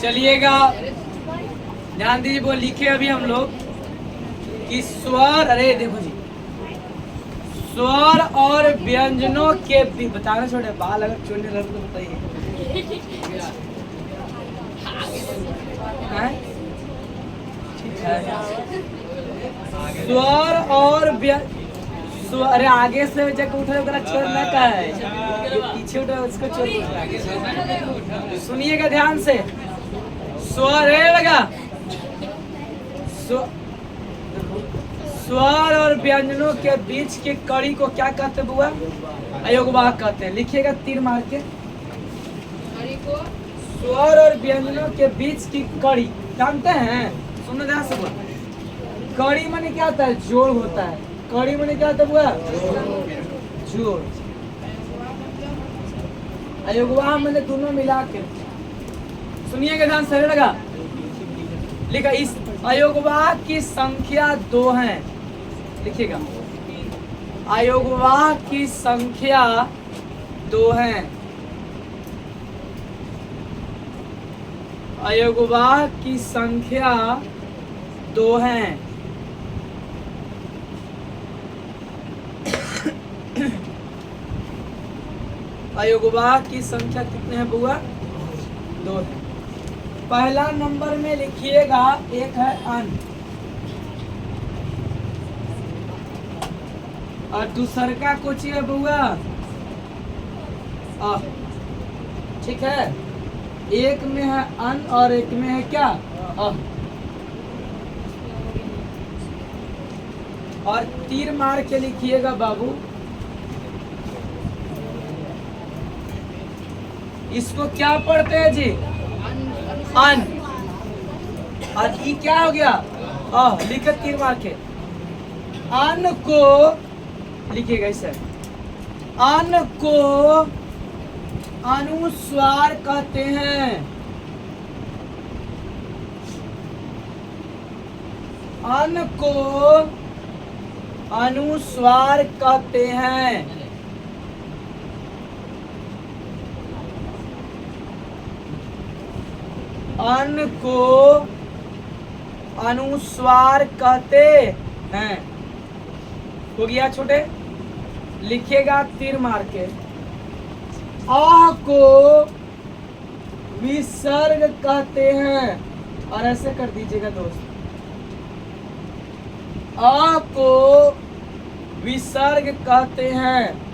चलिएगा ध्यान दीजिए, वो लिखे अभी हम लोग कि स्वर, अरे देखो जी, स्वर और व्यंजनों के बताना छोड़े, बाल अगर चोरने लगे तो बताइए। ठीक है, स्वर और स्वर, अरे आगे से जब उठे छोड़ना का है, जो पीछे उठा उसको छोड़। सुनिएगा ध्यान से, स्वर लगा, स्वर और व्यंजनों के बीच की कड़ी को क्या कहते बुआ? अयोगवाह कहते हैं। लिखिएगा तीर मार के, स्वर और व्यंजनों के बीच की कड़ी जानते हैं? सुनना ध्यान से बुआ, कड़ी माने क्या होता है? जोड़ होता है। कड़ी माने क्या होता है बुआ? जोड़। अयोगवाह मैंने दोनों मिला के, सुनिएगा ध्यान से, लगा लिखा, इस अयोगवाह की संख्या 2 है। लिखिएगा, अयोगवाह की संख्या 2 है। अयोगवाह की संख्या 2 है। अयोगवाह की संख्या कितने हैं बुआ? 2 है। पहला नंबर में लिखिएगा, एक है अन, और दूसर का कुछ है बुआ अ। ठीक है, एक में है अन और एक में है क्या? अ। और तीर मार के लिखिएगा बाबू, इसको क्या पढ़ते हैं जी? अन। और ई क्या हो गया? लिखे तीर मार के। अन को लिखिएगा इसे, अन को अनुस्वार कहते हैं। अन को अनुस्वार कहते हैं। अन को अनुस्वार कहते हैं। हो गया छोटे? लिखिएगा तीर मार के, आ को विसर्ग कहते हैं। और ऐसे कर दीजिएगा दोस्त, आ को विसर्ग कहते हैं।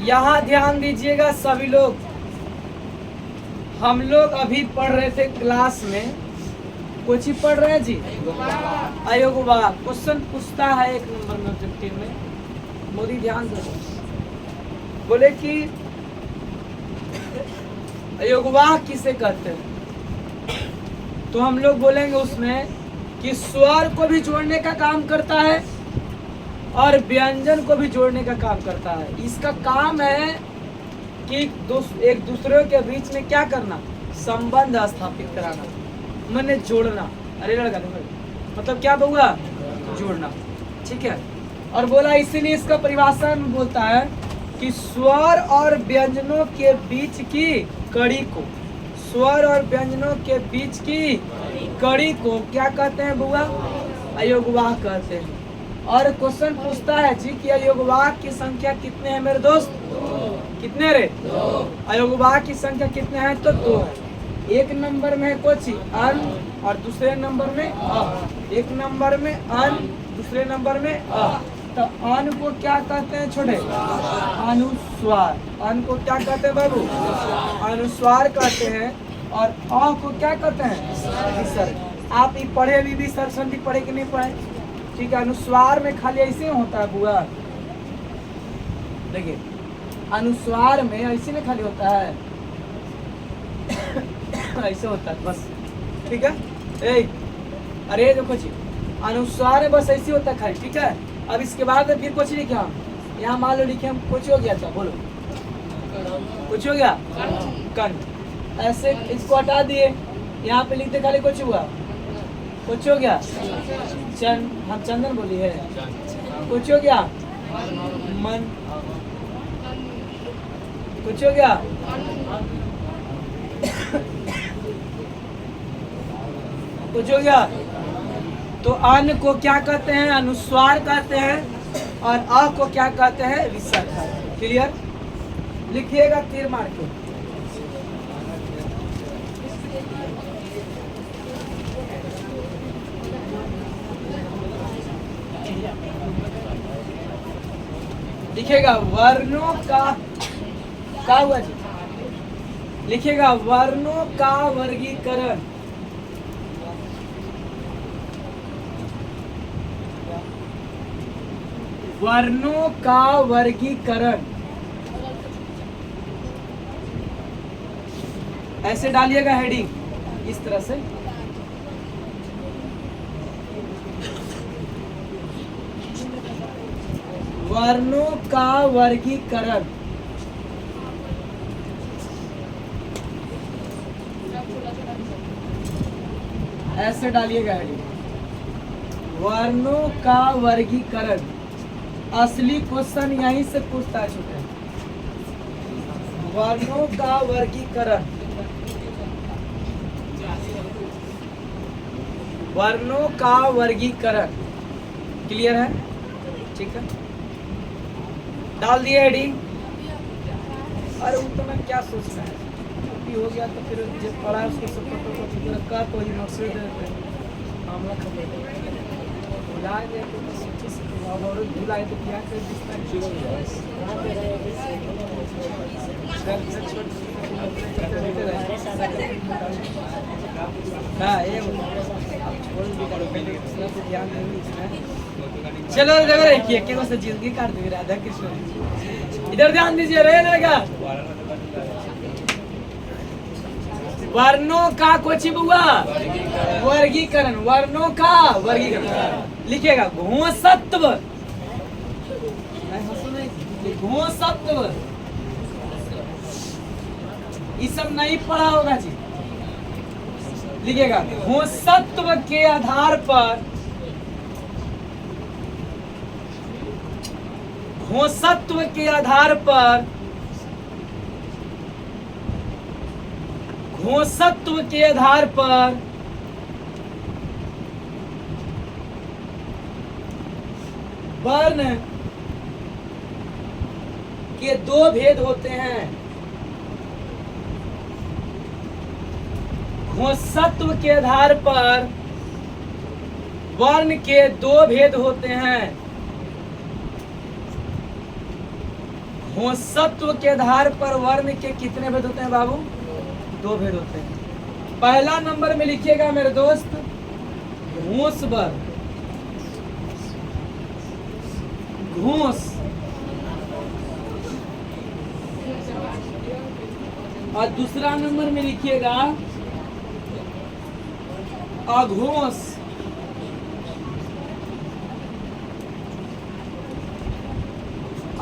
यहाँ ध्यान दीजिएगा सभी लोग, हम लोग अभी पढ़ रहे थे क्लास में, कुछ ही पढ़ रहे हैं जी, अयोगवाह। क्वेश्चन पूछता है 1 नंबर में ऑब्जेक्टिव में, मोदी ध्यान दो, बोले कि अयोगवाह किसे कहते हैं? तो हम लोग बोलेंगे उसमें कि स्वर को भी जोड़ने का काम करता है और व्यंजन को भी जोड़ने का काम करता है। इसका काम है कि एक दूसरे के बीच में क्या करना? संबंध स्थापित कराना, मैंने जोड़ना। अरे लड़का मतलब क्या बउआ? जोड़ना। ठीक है, और बोला इसीलिए इसका परिभाषा में बोलता है कि स्वर और व्यंजनों के बीच की कड़ी को, स्वर और व्यंजनों के बीच की कड़ी को क्या कहते हैं बुआ? अयोगवाह कहते हैं। और क्वेश्चन पूछता है जी कि अयोगवाह की संख्या कितने हैं मेरे दोस्त? कितने रे? 2। अयोगवाह की संख्या कितने हैं? तो 2 है। 1 नंबर में है कुछ अन और दूसरे नंबर में अ। 1 नंबर में अन, दूसरे नंबर में अ। तो अन को क्या कहते हैं छोटे? अनुस्वार। अन को क्या कहते हैं बाबू? अनुस्वार कहते हैं। और अ को क्या कहते हैं? विसर्ग। आप ये पढ़े भी विसर्ग संधि पढ़े कि नहीं पढ़े? ठीक है, अनुस्वार में खाली ऐसे होता है बुआ, देखिए अनुस्वार में ऐसे में खाली होता है ऐसे होता है बस। ठीक है, अरे देखो जी, अनुस्वार में बस ऐसे होता है खाली। ठीक है, अब इसके बाद फिर कुछ लिखे हम, यहाँ मान लो लिखे हम, कुछ हो गया था, बोलो कुछ हो गया? कंठ। ऐसे इसको हटा दिए, यहाँ पे लिखते खाली कुछ हुआ, कुछ हो गया हाँ चंदन बोली है, कुछ हो गया मन, कुछ हो गया कुछ हो गया। तो अन्न को क्या कहते हैं? अनुस्वार कहते हैं, और अ को क्या कहते हैं? विसर्ग। क्लियर? लिखिएगा तीर मार के। लिखिएगा वर्णों का हुआ जी, लिखिएगा वर्णों का वर्गीकरण। वर्णों का वर्गीकरण ऐसे डालिएगा हेडिंग इस तरह से। वर्णों का वर्गीकरण ऐसे डालिएगा हेडिंग, वर्णों का वर्गीकरण। असली क्वेश्चन यहीं से पूछता चुके हैं, वर्णों का वर्गीकरण। वर्णों का वर्गीकरण क्लियर है? ठीक है, डाल दिए हेडिंग। अरे वो तो मैं क्या सोच रहा है, हो गया तो फिर जब पढ़ा उसको सब फोटो रखा तो ही नोट्स दे देते हैं, मामला खत्म। भुला गए तो सोचे से और भुलाए तो क्या कर चलो देखो से जिंदगी काट देगी राधा कृष्ण। इधर ध्यान दीजिए, रहेगा वर्णों का कुछ हुआ वर्गीकरण। वर्णों का वर्गीकरण लिखिएगा घोषत्व। घोषत्व ये सब नहीं पढ़ा होगा जी। लिखिएगा घोषत्व के आधार पर, घोषत्व के आधार पर, घोषत्व के आधार पर वर्ण के दो भेद होते हैं। घोषत्व के आधार पर वर्ण के दो भेद होते हैं। घोषत्व के आधार पर वर्ण के कितने भेद होते हैं बाबू? दो भेद होते हैं। पहला नंबर में लिखिएगा मेरे दोस्त घोष वर्ण, घोष, और दूसरा नंबर में लिखिएगा अघोष।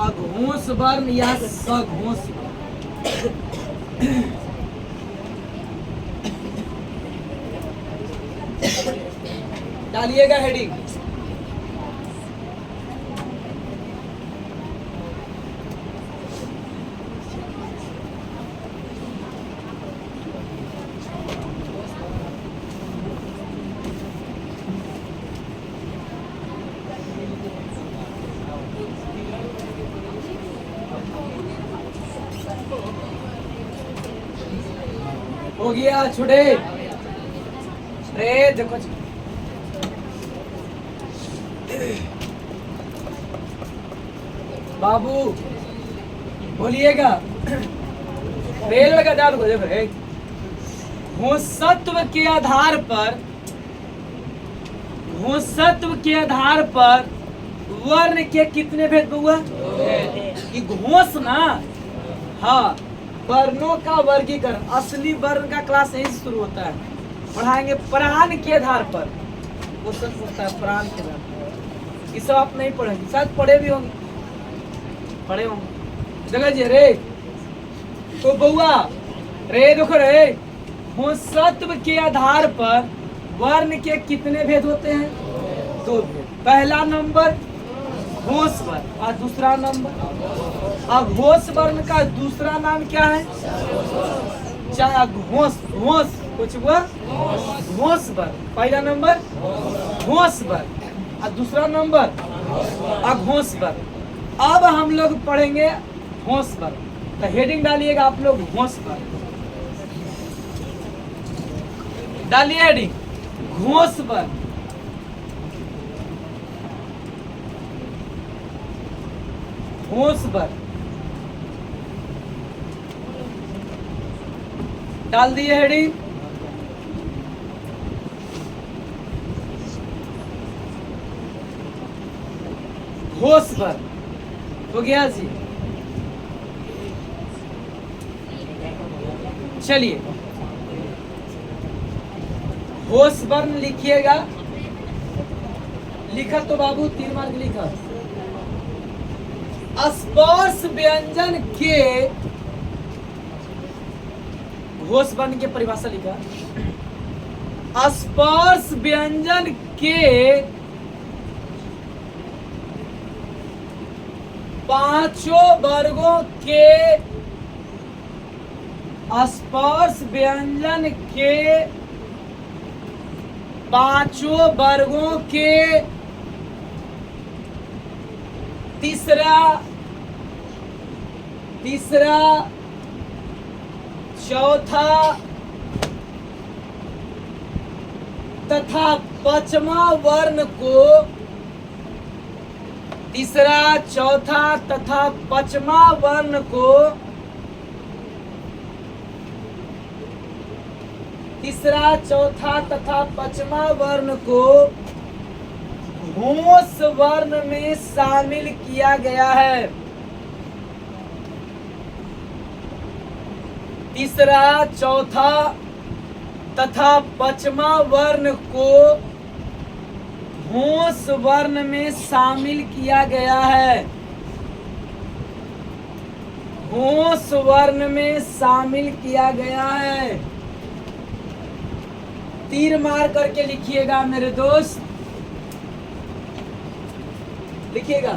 अघोष वर्ण या सघोष। डालिएगा हेडिंग। हो गया छोटे रे, देखो बाबू बोलिएगा रेल लगा डाल को। घोषत्व के आधार पर, घोषत्व के आधार पर वर्ण के कितने भेद हुआ? ये घोष ना, हाँ, वर्णों का वर्गीकरण। असली वर्ण का क्लास यहीं से शुरू होता है। पढ़ाएंगे प्राण के आधार पर, क्वेश्चन पूछता है प्राण के आधार पर। ये सब आप नहीं पढ़ेंगे, शायद पढ़े भी होंगे, पढ़े होंगे। देखो जी रे तो बउआ रे, देखो रे घोषत्व के आधार पर वर्ण के कितने भेद होते हैं? 2 भेद। पहला नंबर घोष वर्ण और दूसरा नंबर अघोष वर्ण का दूसरा नाम क्या है? घोष। घोष कुछ हुआ घोष वर्ण। पहला नंबर घोष वर्ण और दूसरा नंबर अघोष वर्ण। अब हम लोग पढ़ेंगे घोष वर्ण। तो हेडिंग डालिएगा आप लोग घोष वर्ण, डालिए हेडिंग घोष वर्ण। घोष वर्ण डाल दिए हेडिंग। घोष वर्ण हो गया जी। चलिए घोष वर्ण लिखिएगा। लिखा तो बाबू 3 मार्क लिखा। स्पर्श व्यंजन के घोष वर्ण की परिभाषा लिखा। स्पर्श व्यंजन के 5 वर्गों के स्पर्श व्यंजन के 5 वर्गों के तीसरा, चौथा तथा 5वां वर्ण को, तीसरा, चौथा तथा 5वां वर्ण को, तीसरा, चौथा तथा 5वां वर्ण को घोष वर्ण में शामिल किया गया है। तीसरा, चौथा तथा 5वां वर्ण को घोष वर्ण में शामिल किया गया है। घोष वर्ण में शामिल किया गया है। तीर मार करके लिखिएगा मेरे दोस्त, लिखिएगा।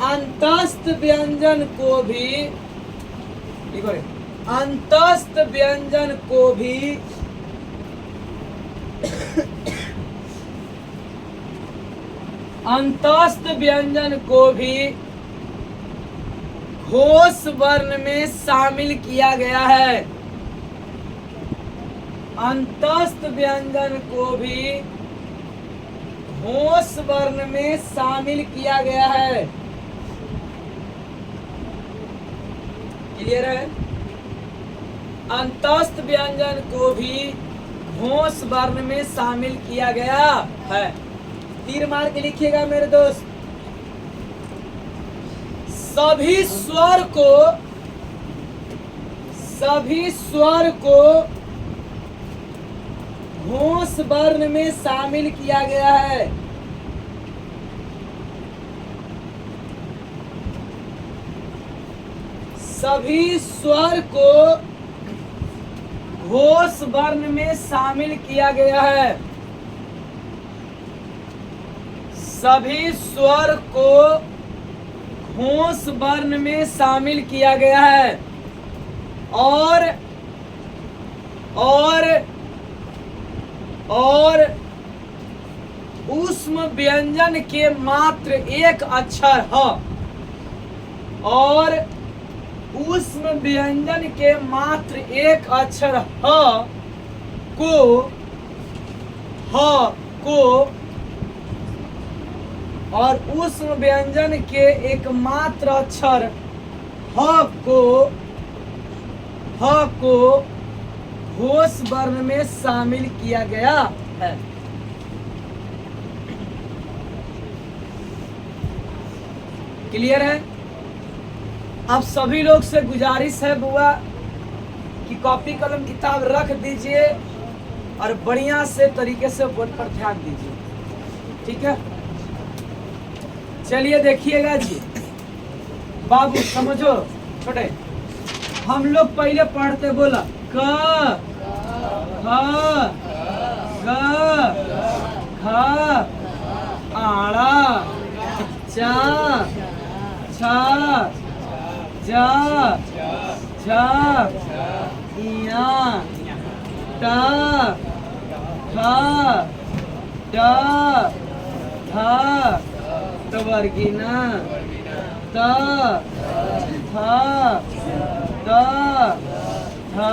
अंतस्थ व्यंजन को भी लिखो, अंतस्थ व्यंजन को भी अंतस्थ व्यंजन को भी घोष वर्ण में शामिल किया गया है। अंतस्थ व्यंजन को भी घोष वर्ण में शामिल किया गया है। क्लियर है? अंतस्थ व्यंजन को भी घोष वर्ण में शामिल किया गया है। तीर मार के लिखिएगा मेरे दोस्त। सभी स्वर को घोष वर्ण में शामिल किया गया है। सभी स्वर को घोष वर्ण में शामिल किया गया है। सभी स्वर को घोष वर्ण में शामिल किया गया है। और ऊष्म व्यंजन के मात्र एक अक्षर ह, और ऊष्म व्यंजन के मात्र एक अक्षर ह को और ऊष्म व्यंजन के एकमात्र अक्षर ह को घोष वर्ण में शामिल किया गया है। क्लियर है? आप सभी लोग से गुजारिश है बुआ कि कॉपी कलम किताब रख दीजिए और बढ़िया से तरीके से बोर्ड पर ध्यान दीजिए। ठीक है? चलिए देखिएगा जी। बाबू समझो छोटे, हम लोग पहले पढ़ते बोला क ग घ आड़ा चा छा जा झा इया टा ठा डा धा तवर्गीना ता था ता था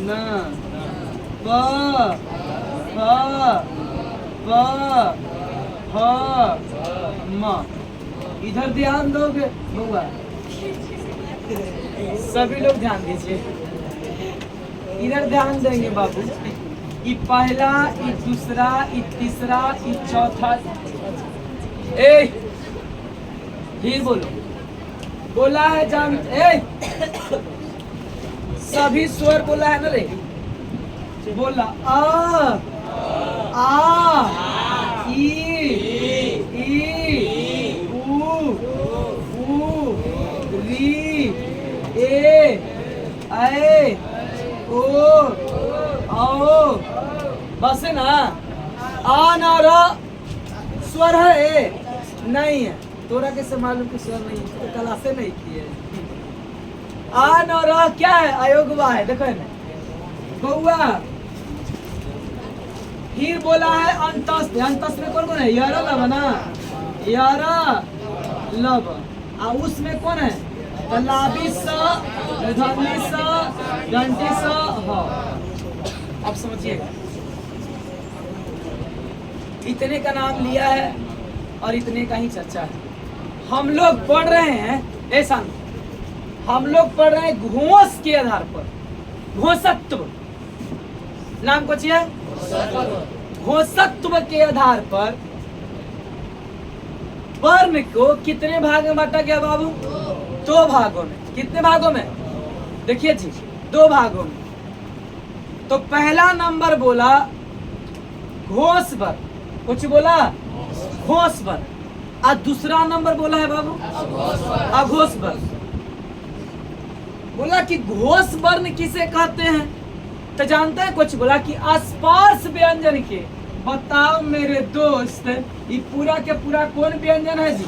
ना प फ फ म। इधर ध्यान दोगे बउआ, सभी लोग ध्यान दीजिए, इधर ध्यान देंगे बाबू। ई पहला, ई दूसरा, ई तीसरा, ई चौथा। फिर बोलो, बोला है जान सभी स्वर बोला है ना रे। बोला आ ई ऊ री ए ओ आओ। बस है ना। आ ना रा स्वर है नहीं है। तोरा कैसे मालूम कि स्वर नहीं है? तो कला से नहीं किए। आ ना रा क्या है? अयोगवा है। देखो ना बउआ। फिर बोला है अंतस। अंतस में कौन कौन है? यारा लब ना, यारा लब। आ उसमें कौन है? लाबी सा, धनी सा, डंटी सा। हाँ अब समझिएगा, इतने का नाम लिया है और इतने का ही चर्चा है। हम लोग पढ़ रहे हैं ऐसा, हम लोग पढ़ रहे हैं घोष के आधार पर। घोषत्व नाम को चाहिए। घोषत्व के आधार पर वर्ण को कितने भाग में बांटा गया बाबू? 2 भागों में। कितने भागों में? देखिए जी 2 भागों में। तो पहला नंबर बोला घोष वर्ण। कुछ बोला घोष वर्ण। और दूसरा नंबर बोला है बाबू अघोष वर्ण। बोला कि घोष वर्ण किसे कहते हैं? तो जानते हैं? कुछ बोला कि स्पर्श व्यंजन के। बताओ मेरे दोस्त, ये पूरा के पूरा कौन व्यंजन है जी?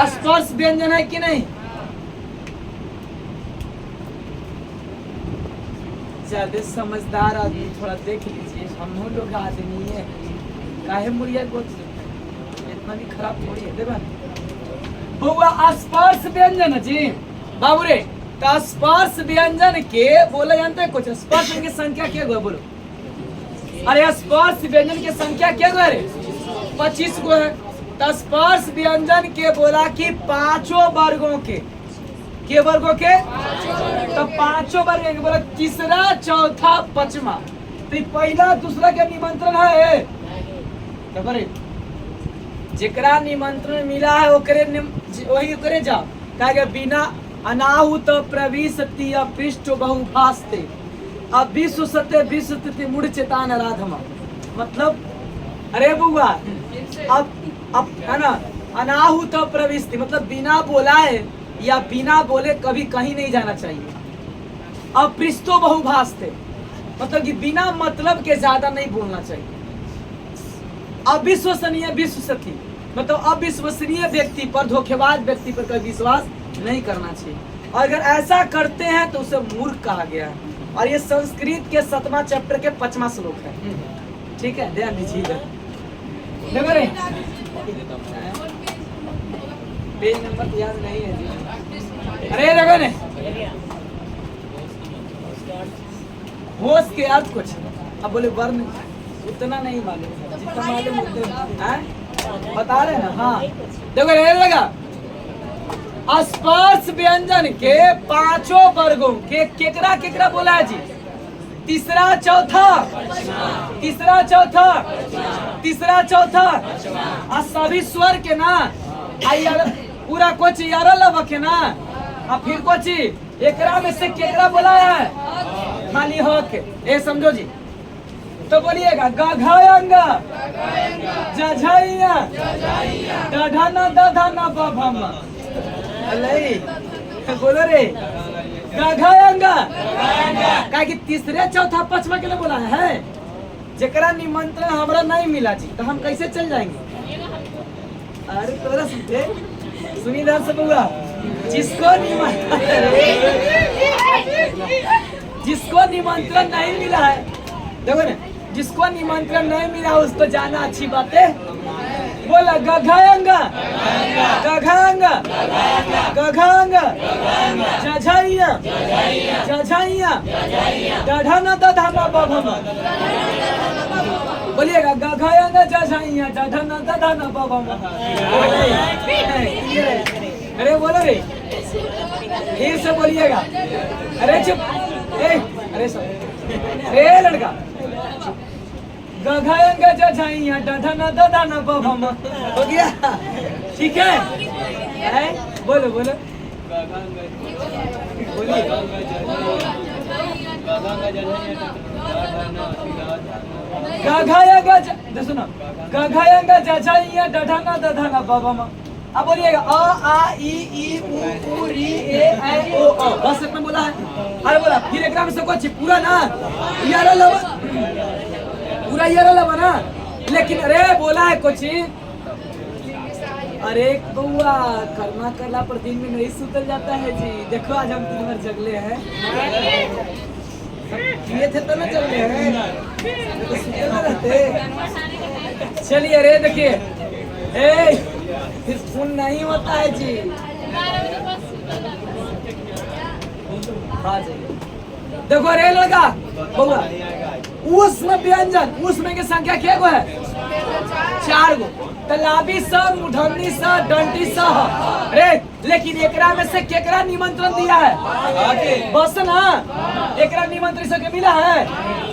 स्पर्श व्यंजन है कि नहीं? ज्यादा समझदार आदमी थोड़ा देख लीजिए। हम लोग आदमी है, काहे मुड़िया गोद इतना भी खराब थोड़ी है। देखो बउआ स्पर्श व्यंजन जी बाबू रे। तो स्पर्श व्यंजन के बोले जानते हैं? कुछ स्पर्श की संख्या क्या गो? बोलो। अरे स्पर्श व्यंजन की संख्या क्या गो है? 25 गो है। तो स्पर्श व्यंजन के बोला कि 5 वर्गों के वर्गों के। तो 5 वर्ग के बोला तीसरा, चौथा, पांचवा। तो पहला दूसरा के निमंत्रण है। तो बरे जेकरा निमंत्रण मिला है ओकरे वही करे जाओ। कहे बिना अनाहुत प्रविशति अपृष्ट बहुभास्ते अब विश्व सत्य विश्व स्थिति मूढ़ चेतान आराधमा। मतलब अरे बुआ अब है ना, अनाहुत प्रविष्टि मतलब बिना बोलाए या बिना बोले कभी कहीं नहीं जाना चाहिए। अपृष्टो बहुभास्ते मतलब कि बिना मतलब के ज्यादा नहीं बोलना चाहिए। अविश्वसनीय विश्वसती मतलब अविश्वसनीय व्यक्ति पर, धोखेबाज व्यक्ति पर कभी विश्वास नहीं करना चाहिए। और अगर ऐसा करते हैं तो उसे मूर्ख कहा गया है। और ये संस्कृत के 7वां चैप्टर के 5वां श्लोक है। ठीक है, ध्यान दीजिएगा। पेज नंबर याद नहीं है जी। अरे देखो ने होश के अर्थ कुछ। अब बोले वर्ण उतना नहीं मालूम, जितना मालूम उतना बता रहे ना। हाँ देखो रहने लगा। स्पर्श व्यंजन के 5 वर्गों के केकरा केकरा बोला है जी? तीसरा, चौथा, तीसरा, चौथा, तीसरा, चौथा। और सभी स्वर के ना पूरा कुछ यारा लब के ना। और फिर कुछ एकरा में से केकरा बोला है? खाली हक। ये समझो जी। तो बोलिएगा गघायंगा जझाइया दधना दधना बभमा। बोलो रे गघायंगा का कि तीसरे चौथा पांचवा के लिए बोला है जकरा निमंत्रण हमरा नहीं मिला जी तो हम कैसे चल जाएंगे। अरे तोरा सुनते सुनी ध्यान से बउआ जिसको निमंत्रण नहीं मिला है देखो ना जिसको निमंत्रण नहीं मिला उसको जाना अच्छी बात है। बोला गघायंगा गघायंगा गघायंगा जझाइया जझाइया डढ़ना दधाना बाबा बोलिएगा गघायंगा जझाइया डढ़ना दधाना बाबा। अरे बोलो रे फिर से बोलिएगा। अरे चुप अरे सब रे लड़का गघायंगा जझाइया डढ़ना दधाना बाबा हो गया ठीक है बोलो बोलो बोलिए गघायंगा सुनो गघायंगा जझाइया डढ़ना दधाना बाबा। अब बोलिएगा अ आ ई उ री ए ऐ ओ अ बस इतना बोला है। अरे बोला फिर एकरा में से कुछ पूरा ना यार लब पूरा यार लब ना लेकिन अरे बोला है कुछ अरे बउआ करना करला पर दिन में नहीं सुतल जाता है जी। देखो आज हम 3 बार जगले हैं किए थे तो ना जगले हैं तो सुते ना रहते। चलिए अरे देखिए फिर फोन नहीं होता है जी। हाँ जी देखो रे लड़का बउआ उसमें व्यंजन उसमें की संख्या क्या गो है 4 गो तलाबी स मुढन्नी स डंटी स रे लेकिन एकरा में से केकरा निमंत्रण दिया है बस ना एकरा निमंत्रण से के मिला है।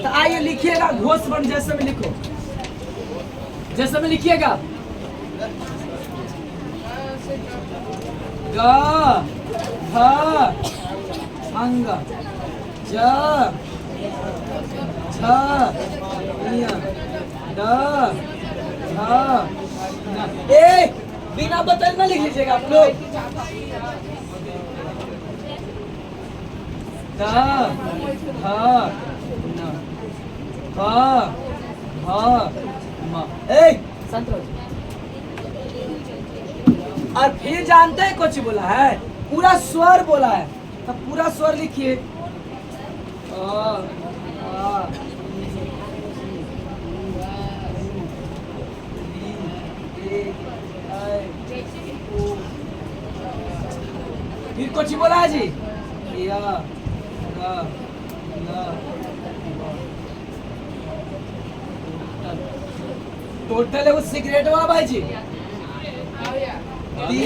तो आइए लिखिएगा घोष वर्ण जैसे में लिखो जैसे में लिखिएगा ग ध अंग ज छ य ड ध बिना बताए ना लिख लीजिएगा आप लोग। द ध म शांत रहो। और फिर जानते हैं कुछ बोला है पूरा स्वर बोला है तो पूरा स्वर लिखिए फिर कुछ बोला है जी टोटल है वो सिगरेट हुआ भाई जी 3 1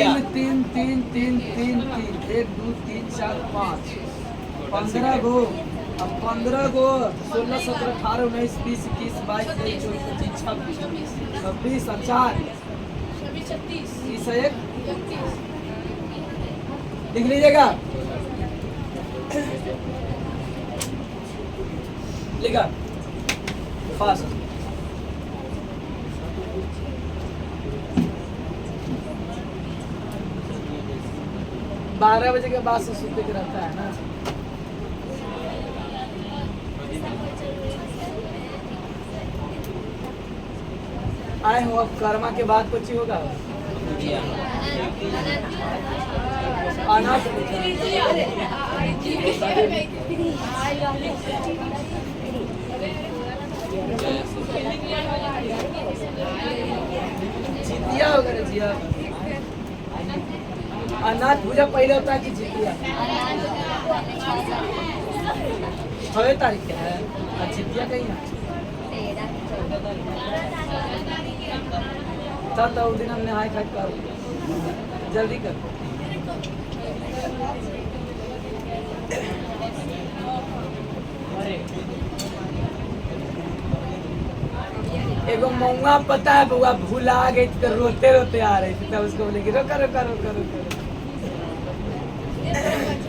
2 3 4 5 15 गो। अब 15 गो 16 17 18 19 20 21 22 23 24 25 26 26 4 30 1 लिख लीजिएगा लिखा फास्ट। बारह बजे के बाद से सुते के रहता है ना। आए हो अब कर्मा के बाद कुछ ही होगा जितिया होगा जिया अनाथ पूजा पहले होता है कि जितिया 6 तारीख के है और जितिया कहीं है चल तो उस दिन हम नहाए खाए कर जल्दी कर। एगो मौका पता है बउआ भूला गई तो रोते रोते आ रही थी तब उसको बोले कि रोका रोका रोका रोका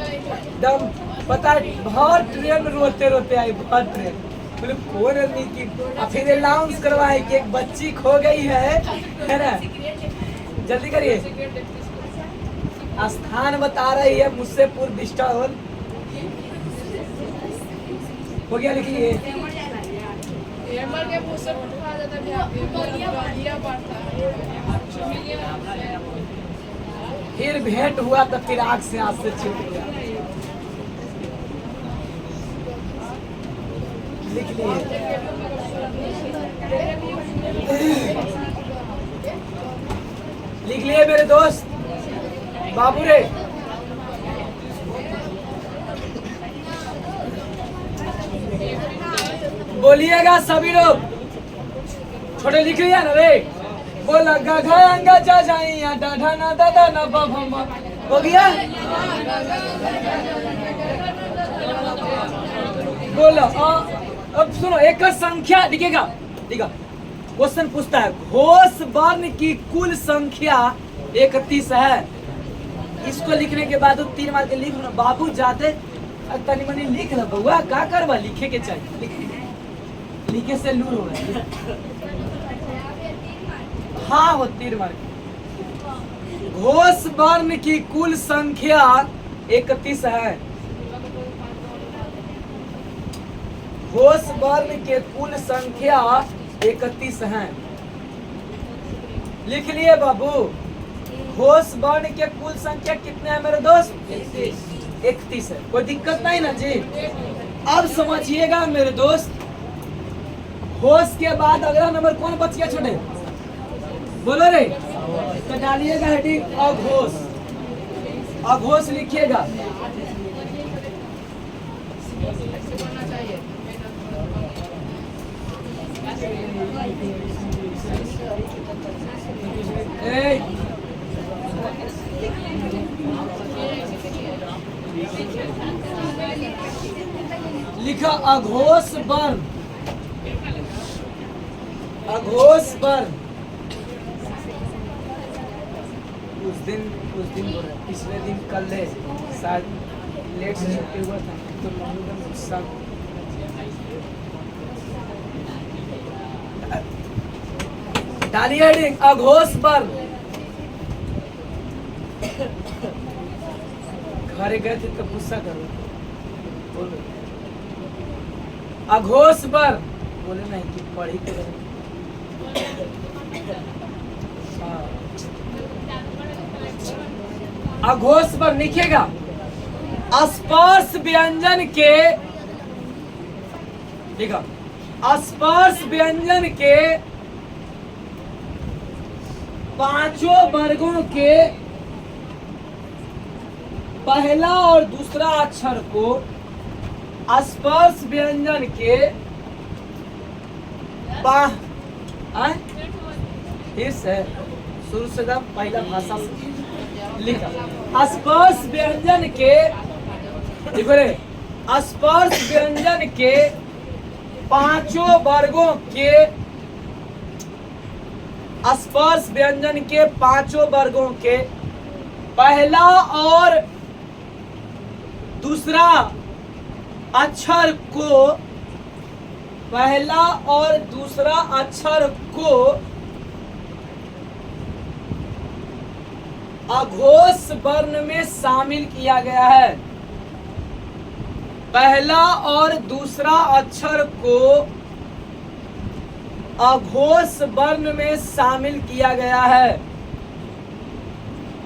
एकदम पता है बहुत ट्रेन रोते रोते आई बहुत ट्रेन बोले कौन आदमी की फिर अनाउंस करवाए कि एक बच्ची खो गई है ना जल्दी करिए स्थान बता रही है मुझसे पूर्व विष्टा हॉल हो गया, लिखिए। फिर भेंट हुआ तो फिर आग से आग से छूट गया। लिख लिए। लिख लिए मेरे दोस्त बाबू रे। बोलिएगा सभी लोग। छोटे लिख लिया ना रे। बोला गधा अंगा जा जाइया डाढ़ा ना दादा ना बाबा। हो गया। बोला अब सुनो, एक संख्या दिखेगा। दिखा क्वेश्चन पूछता है, घोष वर्ण की कुल संख्या 31 है। इसको लिखने के बाद 3 मार के लिख लो बाबू। जाते तनी मनी लिख लो बउआ, का करवा, लिखे के चाहिए। लिखे से लूर हो रहा है। हाँ वो 3 मार के। घोष वर्ण की कुल संख्या 31 है। घोष वर्ण के कुल संख्या 31 है। लिख लिए बाबू। घोष वर्ण के कुल संख्या कितने हैं मेरे दोस्त? 31 है। कोई दिक्कत नहीं ना जी। अब समझिएगा मेरे दोस्त, घोष के बाद अगला नंबर कौन बच गया छोटे? बोलो रे। तो डालिएगा हेडिंग अघोष। अघोष लिखिएगा। लिखा अघोष वर्ण। अघोष वर्ण। उस दिन बोल रहे, पिछले दिन कल ले शायद लेट से छुट्टी हुआ था तो सब डालिए हेडिंग अघोष वर्ण। घर गए थे तो गुस्सा करो। बोलो अघोष वर्ण। बोले नहीं कि पढ़ी तो अघोष वर्ण लिखिएगा। स्पर्श व्यंजन के, देखो स्पर्श व्यंजन के 5 वर्गों के पहला और दूसरा अक्षर को स्पर्श व्यंजन के फिर से शुरू से पहला भाषा से लिखा। स्पर्श व्यंजन के, देखो रे, स्पर्श व्यंजन के 5 वर्गों के, स्पर्श व्यंजन के 5 वर्गों के पहला और दूसरा अक्षर को, पहला और दूसरा अक्षर को अघोष वर्ण में शामिल किया गया है। पहला और दूसरा अक्षर को अघोष वर्ण में शामिल किया गया है।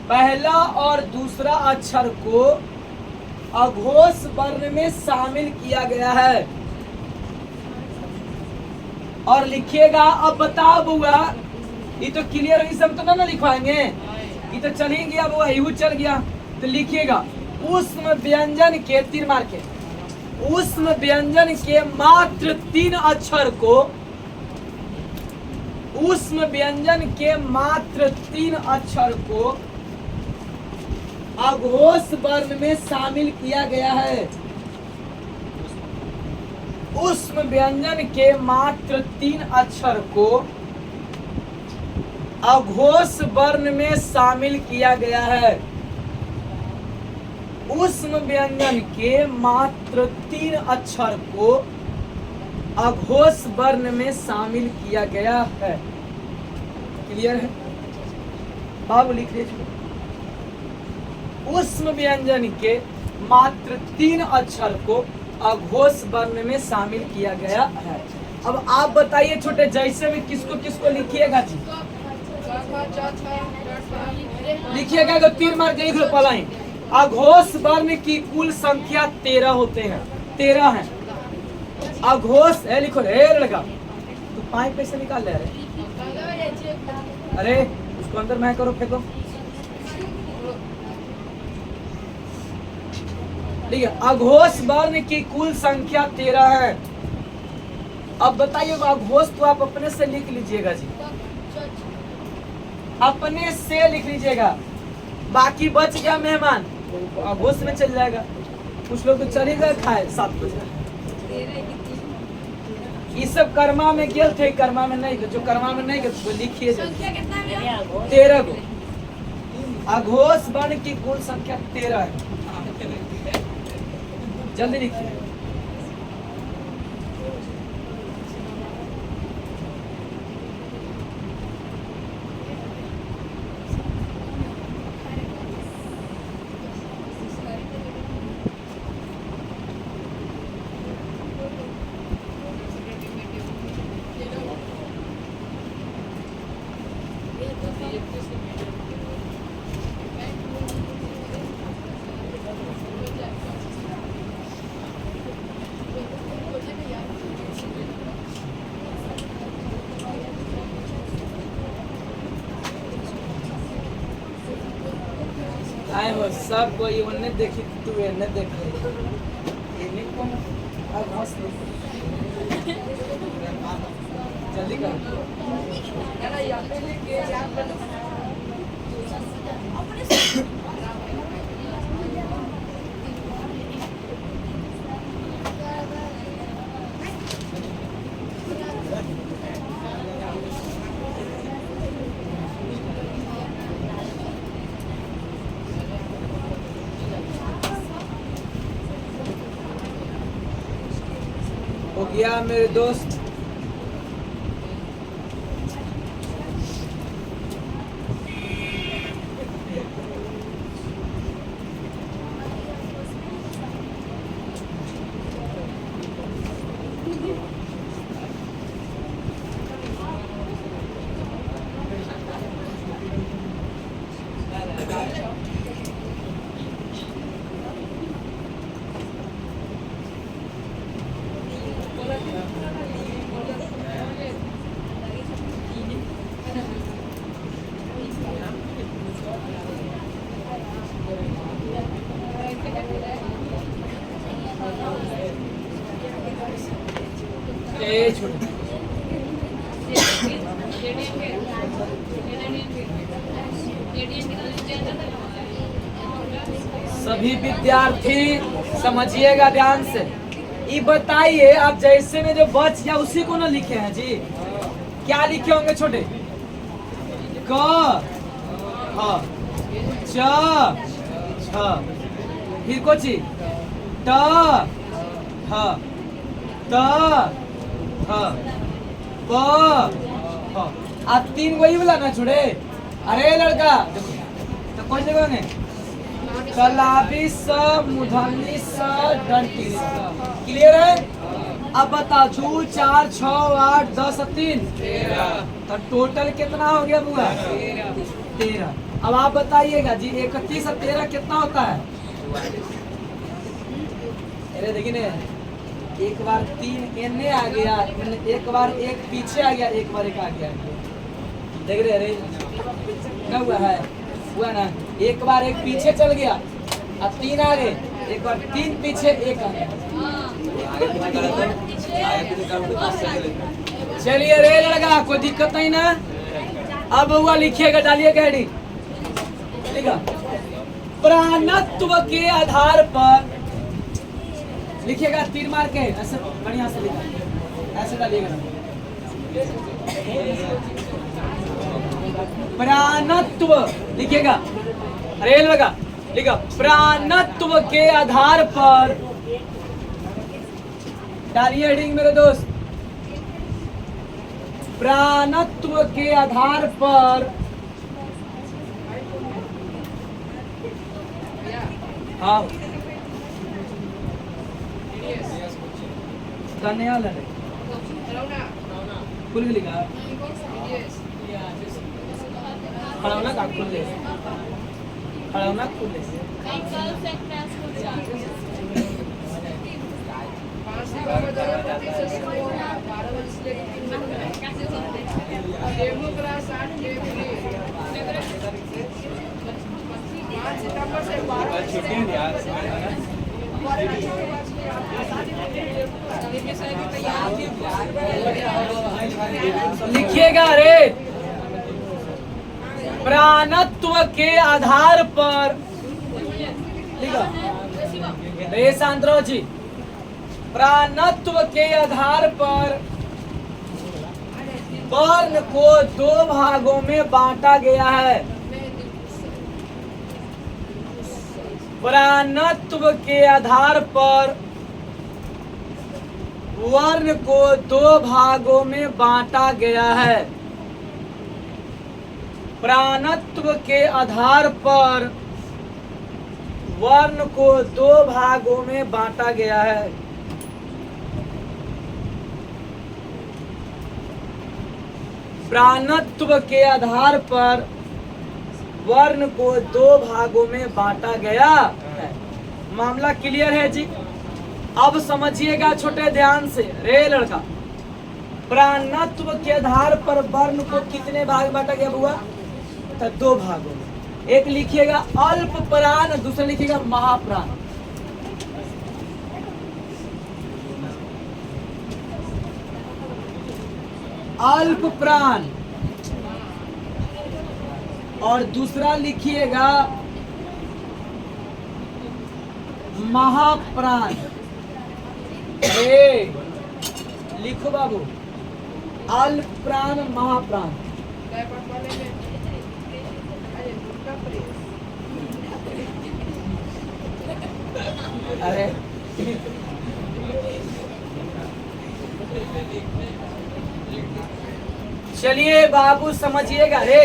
पहला और दूसरा अक्षर को अघोष वर्ण में शामिल किया गया है। और लिखिएगा। अब बताओ बुआ, ये तो क्लियर है, सब तो ना लिखवाएंगे, ये तो चल ही गया बुआ, यू चल गया। तो लिखिएगा ऊष्म व्यंजन के 3 मार्क के, ऊष्म व्यंजन के मात्र 3 अक्षर को, ऊष्म व्यंजन के मात्र 3 अक्षर को अघोष वर्ण में शामिल किया गया है। ऊष्म व्यंजन के मात्र 3 अक्षर को अघोष वर्ण में शामिल किया गया है। ऊष्म व्यंजन के मात्र 3 अक्षर को अघोष वर्ण में शामिल किया गया है। क्लियर है बाबू? लिख लीजिए। ऊष्म व्यंजन के मात्र 3 अक्षर को अघोष वर्ण में शामिल किया गया है। अब आप बताइए छोटे, जैसे में किसको किसको लिखिएगा जी? लिखिएगा तो तीर मार के लिख लो पलाइन। अघोष वर्ण की कुल संख्या 13 होते हैं, 13 हैं। अघोष है, लिखो रे लड़का, तू 5 पैसे निकाल ले रहे। अरे उसको अंदर मैं करो, फेंको। ठीक है, अघोष वर्ण की कुल संख्या 13 है। अब बताइए अघोष तो आप अपने से लिख लीजिएगा जी, अपने से लिख लीजिएगा। बाकी बच गया मेहमान, तो अघोष में चल जाएगा। कुछ लोग तो चल ही गए खाए 7 बजे। ये सब कर्मा में गेल थे, कर्मा में नहीं गए। जो कर्मा में नहीं गए तो लिखिए 13 को। अघोष वर्ण की कुल संख्या 13 है। जल्दी लिखिए। आए हो सब कोई उन्हें देखी, तू इन्हें देख इन्हें कौन? अब हंस ले, जल्दी कर। हो गया मेरे दोस्त। सभी विद्यार्थी समझिएगा ध्यान से। ये बताइए आप जैसे में जो बच गया उसी को ना लिखे हैं जी? क्या लिखे होंगे छोटे? क, ख, च, छ, फिर कोची ट, ह, त, ह, प, ह। आप 3 वही बोला ना छोड़े? अरे लड़का तो कौन जगह में? कलाबी स, मूर्धन्य स, दंती स। क्लियर है? अब बताओ, 2 4 6 8 10 3 13, तो टोटल कितना हो गया बुआ? 13। अब आप बताइएगा जी 31 और 13 कितना होता है? अरे देखिए ना, एक बार 3 एने आ गया, एक बार 1 पीछे आ गया, एक बार 1 आ गया। देख रहे? अरे क्या हुआ है? हुआ ना, एक बार 1 पीछे चल गया, अब 3 आ गए, एक बार 3 पीछे 1 आ गया। चलिए रे लड़का, कोई दिक्कत नहीं ना? अब हुआ लिखिएगा, डालिएगा हेडिंग, लिखा प्राणत्व के आधार पर लिखिएगा, तीर मार के ऐसे बढ़िया से लिखा, ऐसे डालिएगा। प्राणत्व लिखिएगा, अरे लगा लिखा प्राणत्व के आधार पर, डालिए हेडिंग मेरे दोस्त। प्राणत्व के आधार पर, हाँ कन्या लड़े खुल गई का खड़ौना का खुल ले खड़ौना खुल ले लिखिएगा रे प्राणत्व के आधार पर रे शांतरो जी प्राणत्व के आधार पर वर्ण को दो भागों में बांटा गया है। प्राणत्व के आधार पर वर्ण को दो भागों में बांटा गया है। प्राणत्व के आधार पर वर्ण को दो भागों में बांटा गया है। प्राणत्व के आधार पर वर्ण को दो भागों में बांटा गया है। मामला क्लियर है जी। अब समझिएगा छोटे ध्यान से रे लड़का, प्राणत्व के आधार पर वर्ण को कितने भाग में बांटा गया बुआ? तो दो भागों में। एक लिखिएगा अल्प प्राण, दूसरा लिखिएगा महाप्राण। अल्प प्राण और दूसरा लिखिएगा महाप्राण। लिखो बाबू, अल्प प्राण महाप्राण। अरे चलिए बाबू समझिएगा रे।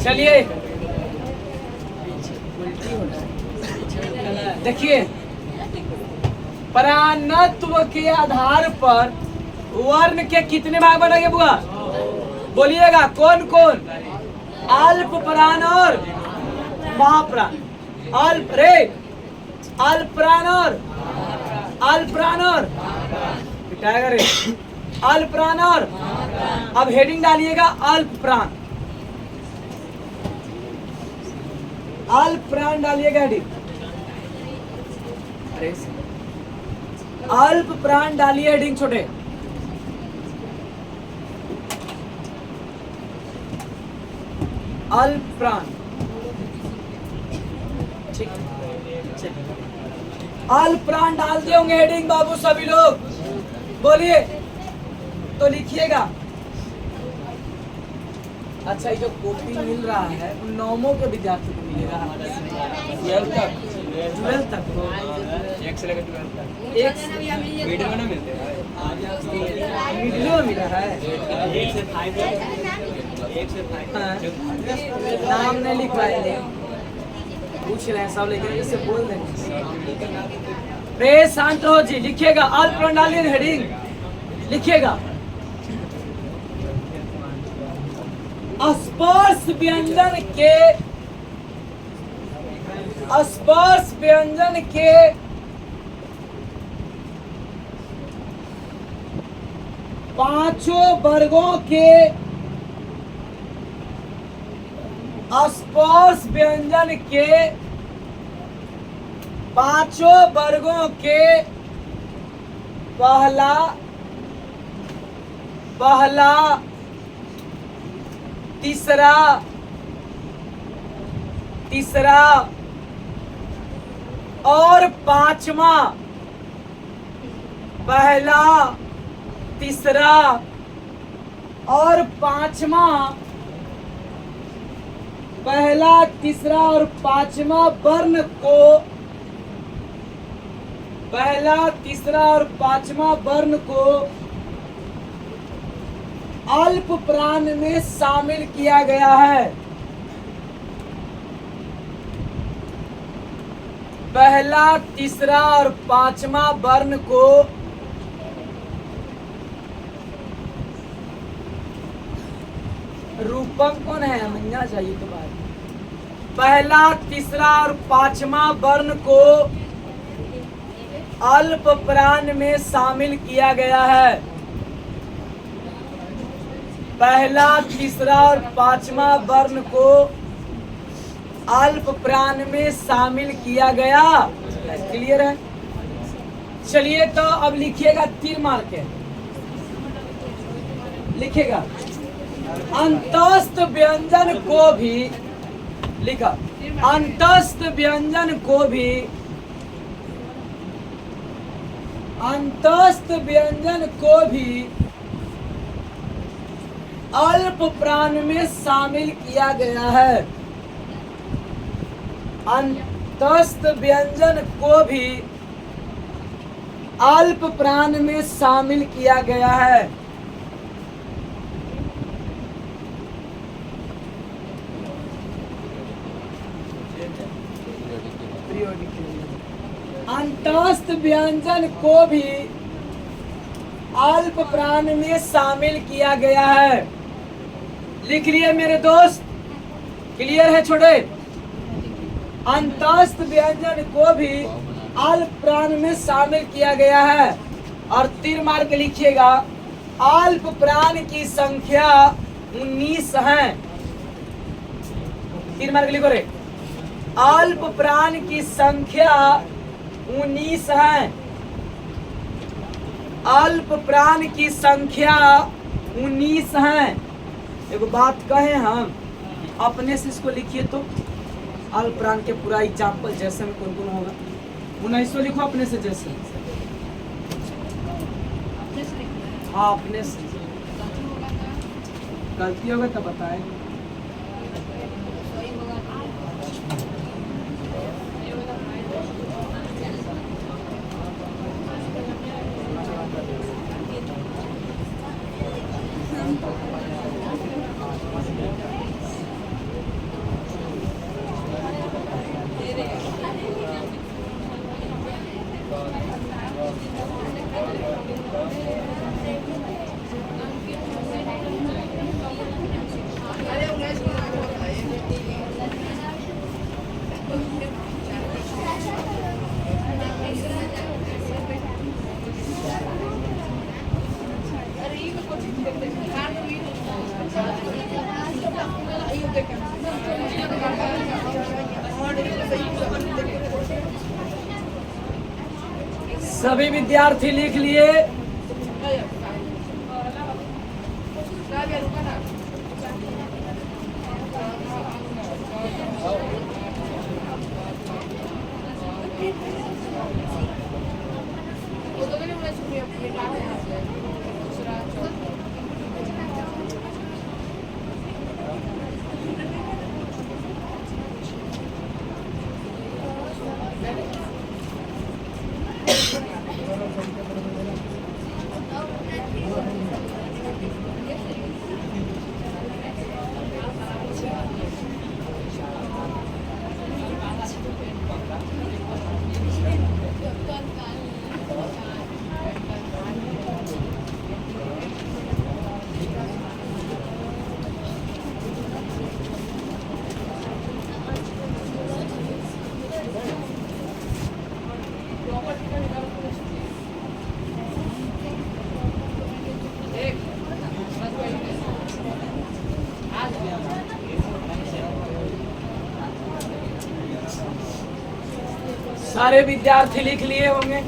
चलिए देखिए, प्राणत्व के आधार पर वर्ण के कितने भाग बनेंगे बुआ? बोलिएगा कौन कौन? अल्प प्राण और महाप्राण। अल्प रे अल्प प्राण और अल्प प्राण और पिटाएगा रे अल्प प्राण और। अब हेडिंग डालिएगा अल्प प्राण। अल्प प्राण डालिएगा हेडिंग। अरे अल्प प्राण डालिए हेडिंग छोटे। अल्प प्राण, ठीक। अल्प प्राण डाल दिए होंगे हेडिंग बाबू सभी लोग, बोलिए तो लिखिएगा। अच्छा, ये जो कॉपी मिल रहा है उन नौमों के विद्यार्थी को मिलेगा? 12 तक एक से लेकर 12 तक। एक वीडियो में मिलते हैं, वीडियो में मिला है। एक से 5 नाम नहीं लिखवाएंगे, पूछ रहे हैं सब, लेकिन इसे बोल देंगे। रे शांत रहो जी। लिखिएगा अल्प प्रणाली हेडिंग लिखिएगा। स्पर्श व्यंजन के पांचों वर्गों के स्पर्श व्यंजन के पांचों वर्गों के पहला तीसरा और पांचवा। पहला, तीसरा और पांचवा। पहला, तीसरा और पांचवा वर्ण को, पहला, तीसरा और पांचवा वर्ण को अल्प प्राण में शामिल किया गया है। पहला, तीसरा और पांचवा वर्ण को रूपम कौन है, समझना चाहिए तो बात। पहला, तीसरा और पांचवा वर्ण को अल्प प्राण में शामिल किया गया है। पहला, तीसरा और पांचवा वर्ण को अल्प प्राण में शामिल किया गया। क्लियर है? चलिए तो अब लिखिएगा, तीर मार के लिखिएगा। अंतस्थ व्यंजन को भी लिखा, अंतस्थ व्यंजन को भी, अंतस्थ व्यंजन को भी अल्प प्राण में शामिल किया गया है। अंतस्थ व्यंजन को भी अल्प प्राण में शामिल किया गया है। अंतस्थ व्यंजन को भी अल्प प्राण में शामिल किया गया है। लिख लिए मेरे दोस्त? क्लियर है छोटे? अंतस्थ व्यंजन को भी अल्प प्राण में शामिल किया गया है। और तीर मार के लिखिएगा, अल्प प्राण की संख्या 19 है। तीर मार के लिखो रे, अल्प प्राण की संख्या 19 है। अल्प प्राण की संख्या 19 है। एक बात कहें हम, अपने से इसको लिखिए तो अल्प प्राण के पूरा एग्जाम्पल जैसे में कौन कौन होगा, 19 लिखो अपने से जैसे। हाँ अपने से, गलती होगा तो बताए। सभी विद्यार्थी लिख लिए? सारे विद्यार्थी लिख लिए होंगे?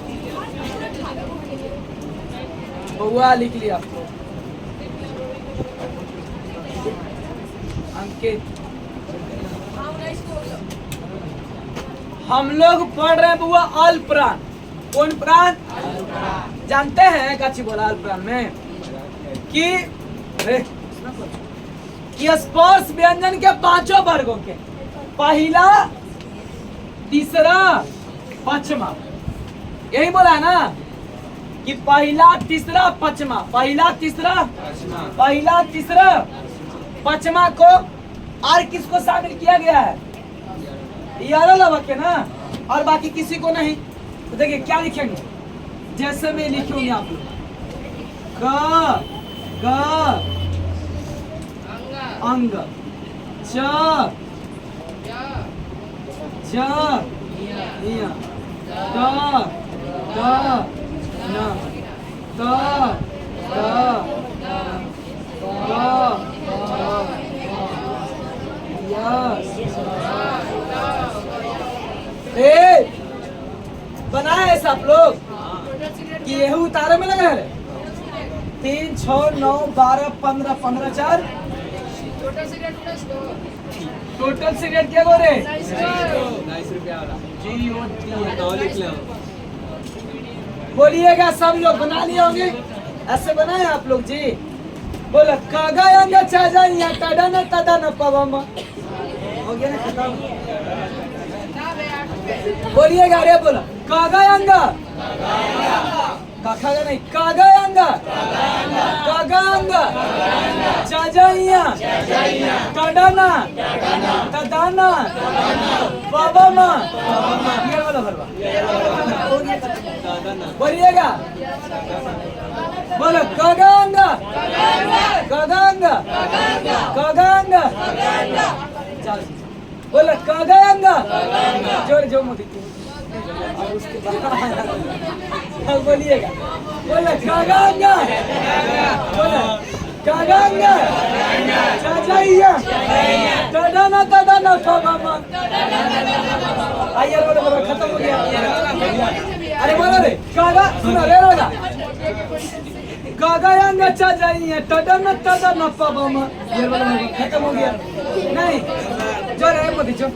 बउआ लिख लिया आपको? अंकित, हम लोग पढ़ रहे हैं बउआ अल्प प्राण। कौन प्राण? जानते हैं काची बोला अल्प प्राण में कि स्पर्श व्यंजन के पांचों वर्गों के, पहला, तीसरा, पांचवा, यही बोला है ना कि पहला तीसरा पचमा, पहला तीसरा पहला तीसरा पचमा को और किसको शामिल किया गया है? यारा लवा के ना, और बाकी किसी को नहीं। तो देखिए क्या लिखेंगे, जैसे मैं लिखूंगी आप लोग ग ग अंग च ज इया द द न त द बनाए ऐसा आप लोग कि यह उतारे में लगा है 3 6 9 12 15 15 4 टोटल सिगरेट क्या बोल रहे बोलिएगा सब लोग बना लिए होंगे ऐसे बनाए आप लोग जी बोला कागा अंगा चाजा या टाडा न तदा न पवम हो गया ना खत्म बोलिएगा अरे बोला कागा अंगा काखा नहीं कागा अंगा चाजा या टाडा न तदा न पवम ये वाला भरवा बोलिएगा बोलो कागांगा चल बोलो कागांगा जोर जो मोदी और उसके बाद बोलिएगा बोलो कागांगा बोलो कागांगा चाचाइया तदाना मामा आइए बोलो बोलो खत्म हो गया अरे बोलो रे कागा सुनो रे राजा कागायांगा चाचाइया तदाना पापा ये बोलो खत्म हो गया नहीं जो रे मोदी जो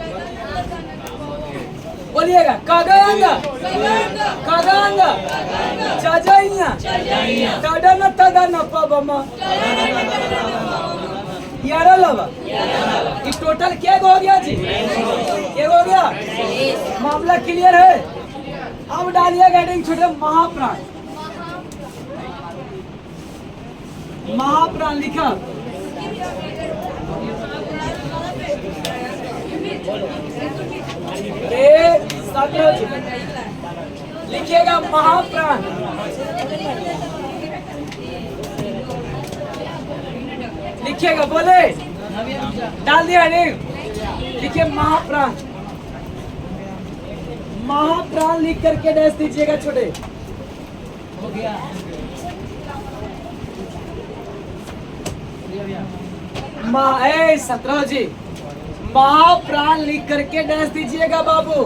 बोलिएगा कागायांगा चाचाइया तदाना पापा यारा लवा ये टोटल क्या हो गया जी क्या हो गया मामला क्लियर है अब डालिएगा हेडिंग छोटे महाप्राण महाप्राण लिखा लिखिएगा महाप्राण लिखिएगा बोले डाल दिया हेडिंग लिखिए महाप्राण महाप्राण लिख करके डैश दीजिएगा छोटे हो गया सत्रह जी महाप्राण लिख करके डैश दीजिएगा बाबू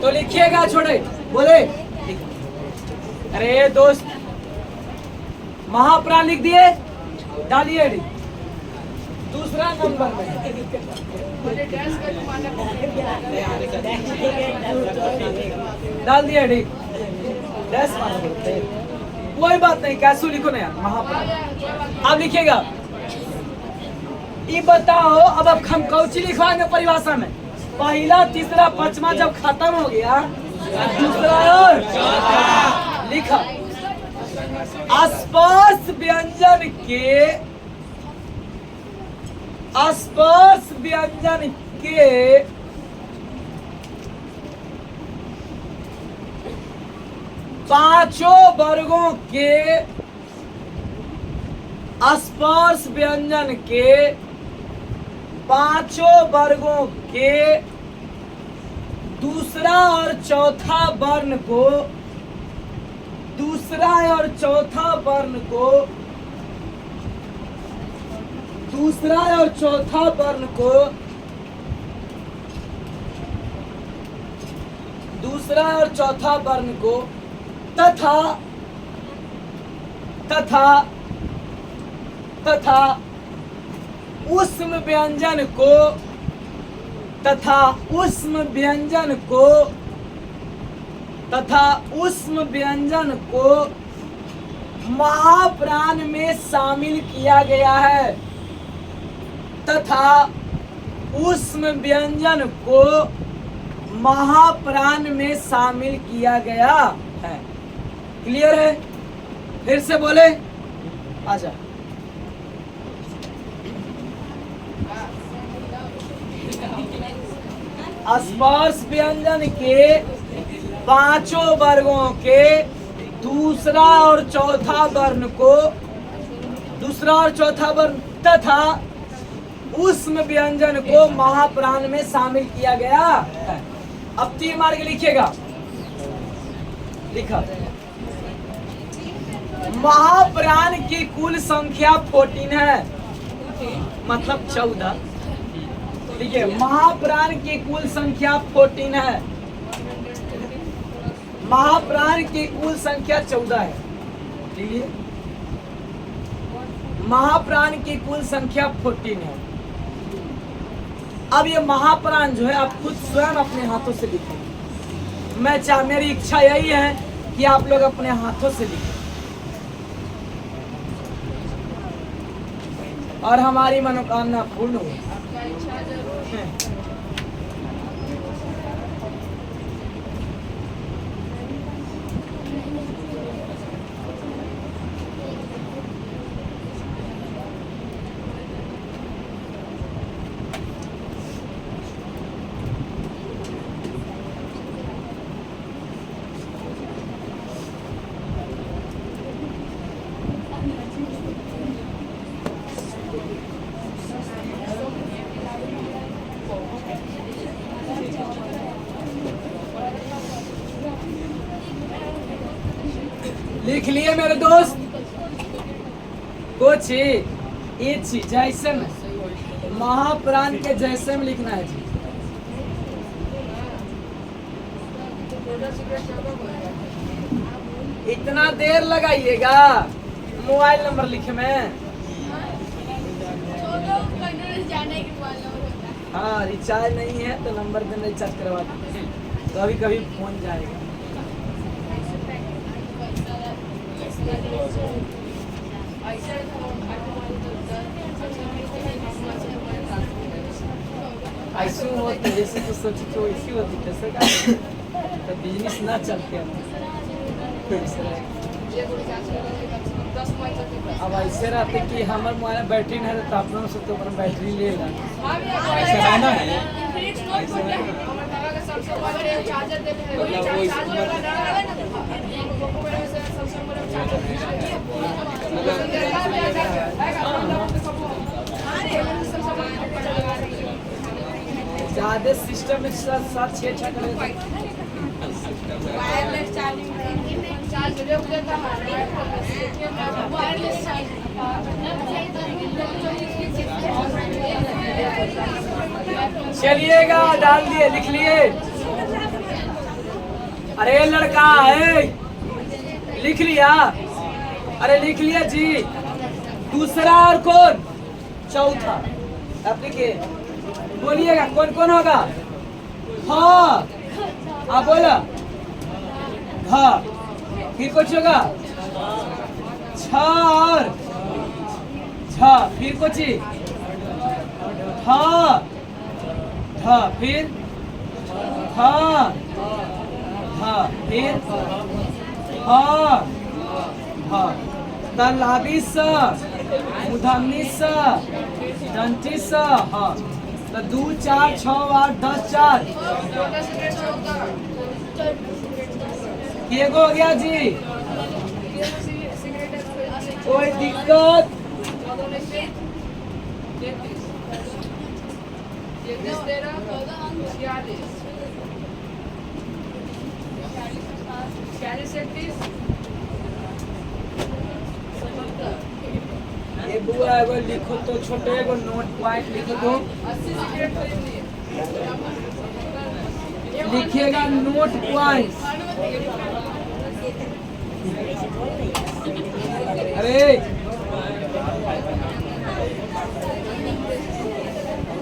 तो लिखिएगा छोड़े बोले अरे दोस्त महाप्राण लिख दिए डालिए दूसरा नंबर में डाल दिया कोई बात नहीं कैसू लिखो ना यार महाप्राण अब लिखिएगा ये बताओ अब हम कौची लिखवाएंगे परिभाषा में पहला तीसरा पचमा जब खत्म हो गया दूसरा और लिखा अस्पर्श व्यंजन के पांचों वर्गों के अस्पर्श व्यंजन के पांचों वर्गों के दूसरा और चौथा वर्ण को दूसरा और चौथा वर्ण को दूसरा और चौथा वर्ण को दूसरा और चौथा वर्ण को तथा तथा तथा उष्म व्यंजन को तथा ऊष्म व्यंजन को महाप्राण में शामिल किया गया है। तथा ऊष्म व्यंजन को महाप्राण में शामिल किया गया है। क्लियर है? फिर से बोले, आजा। स्पर्श व्यंजन के पांचों वर्गों के दूसरा और चौथा वर्ण तथा ऊष्म व्यंजन को महाप्राण में शामिल किया गया है। अब 3 मार्क लिखिएगा। लिखा, महाप्राण की कुल संख्या 14 है, मतलब 14। ठीक है, महाप्राण की कुल संख्या 14 है, महाप्राण की कुल संख्या 14 है। ठीक है, महाप्राण की कुल संख्या 14 है। अब ये महाप्राण जो है आप खुद स्वयं अपने हाथों से लिखें। मेरी इच्छा यही है कि आप लोग अपने हाथों से लिखें और हमारी मनोकामना पूर्ण हो। लिख लिए मेरे दोस्त? कुछ ये चीज जैसे में महाप्राण के जैसे में लिखना है जी। इतना देर लगाइएगा मोबाइल नंबर लिखे में? हाँ, रिचार्ज नहीं है तो नंबर पे रिचार्ज करवा दीजिए, कभी कभी फोन जाएगा। ऐसे होते जैसे तो सोची तो ऐसी होती कैसे का तो बिजनेस ना चलते हैं। अब ऐसे रहते कि हमारे मोबाइल बैटरी नहीं रहता, आप लोगों से तो अपना बैटरी ले ला। ज्यादा सिस्टम में साथ छेड़ करें। चलिएगा, डाल दिए, लिख लिए। अरे लड़का है, लिख लिया? अरे लिख लिया जी। दूसरा और कौन? चौथा। अब लिखिए, बोलिएगा कौन कौन होगा? हाँ, आप बोला। हाँ, फिर कुछ होगा? छ और झ, फिर कुछ? हाँ, धा, फिर हाँ, धा, फिर हाँ, धा। तलाबी स, मुधन्नी स, दंती स, हाँ। तो 2 4 6 8 10 4 हो गया जी। कोई दिक्कत? ये बुआ एगो लिखो तो, छोटे एगो नोट पॉइंट लिखो तो, लिखिएगा नोट पॉइंट। अरे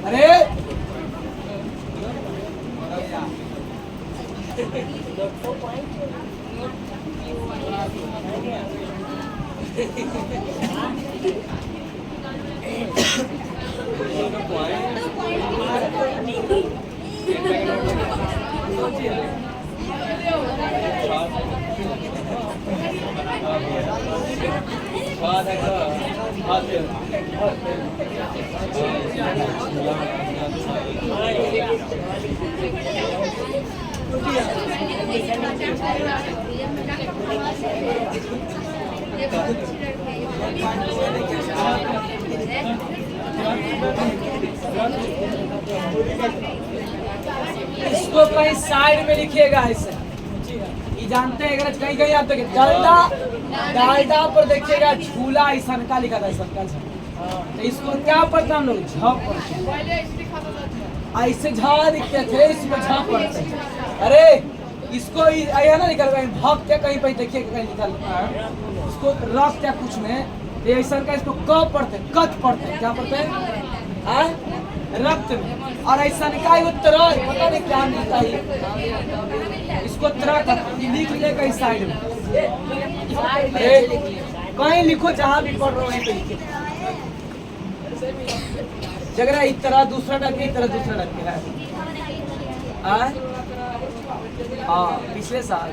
अरे इसको कहीं साइड में लिखिएगा ऐसे। ये जानते हैं अगर कहीं कहीं आप देखिए डालडा, डालडा पर देखिएगा झूला ऐसा का लिखा था ऐसा का। तो इसको क्या पढ़ते हम लोग? झ पढ़ते। ऐसे झ लिखते थे, इसको झ पढ़ते। अरे इसको आया ना निकल गए भक्त क्या कहीं पे देखिए कहीं निकल इसको रख क्या कुछ में ऐसा का इसको क पढ़ते, कथ पढ़ते। क्या पढ़ते हैं? रक्त में। और ऐसा का तरह पता नहीं क्या मिलता है इसको तरह लिख लेगा इस साइड में। कहीं लिखो जहाँ भी पढ़ रहे हो वहीं पे लिखो। जगह इस तरह दूसरा टाइप इस तरह दूसरा टाइप है। हाँ पिछले साल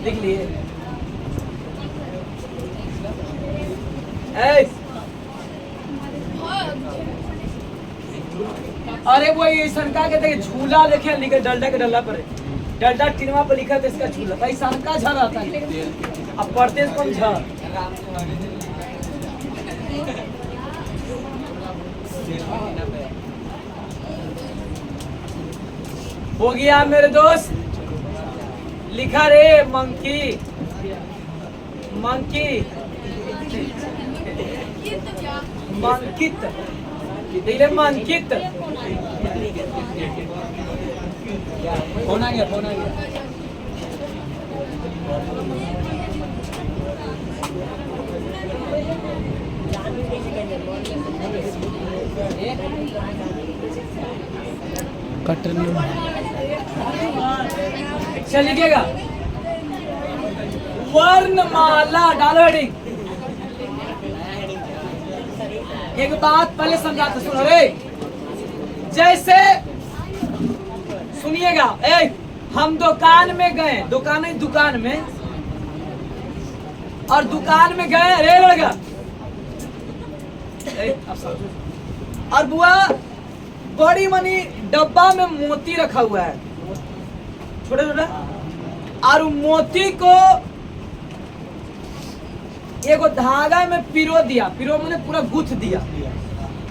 लिख लिए। अरे वो ये शंका के देखिए झूला देखे लिखे डलडा के डल्ला पर डलडा टिनवा पर लिखा था इसका झूला भाई शंका झा रहता है। अब पढ़ते कौन झा? हो गया मेरे दोस्त। लिखा रे मंकी मंकी मंकित दिले मंकित। फोन आ गया फोन आ गया। कटर चल लिखिएगा वर्णमाला डालो हेडिंग। एक बात पहले समझाते सुनो रे। जैसे सुनिएगा हम दुकान में गए दुकान में और दुकान में गए रे लड़का और बुआ बड़ी मनी डब्बा में मोती रखा हुआ है छोटा छोटा और मोती को एगो धागा में पिरो दिया। पिरो मैंने पूरा गुथ दिया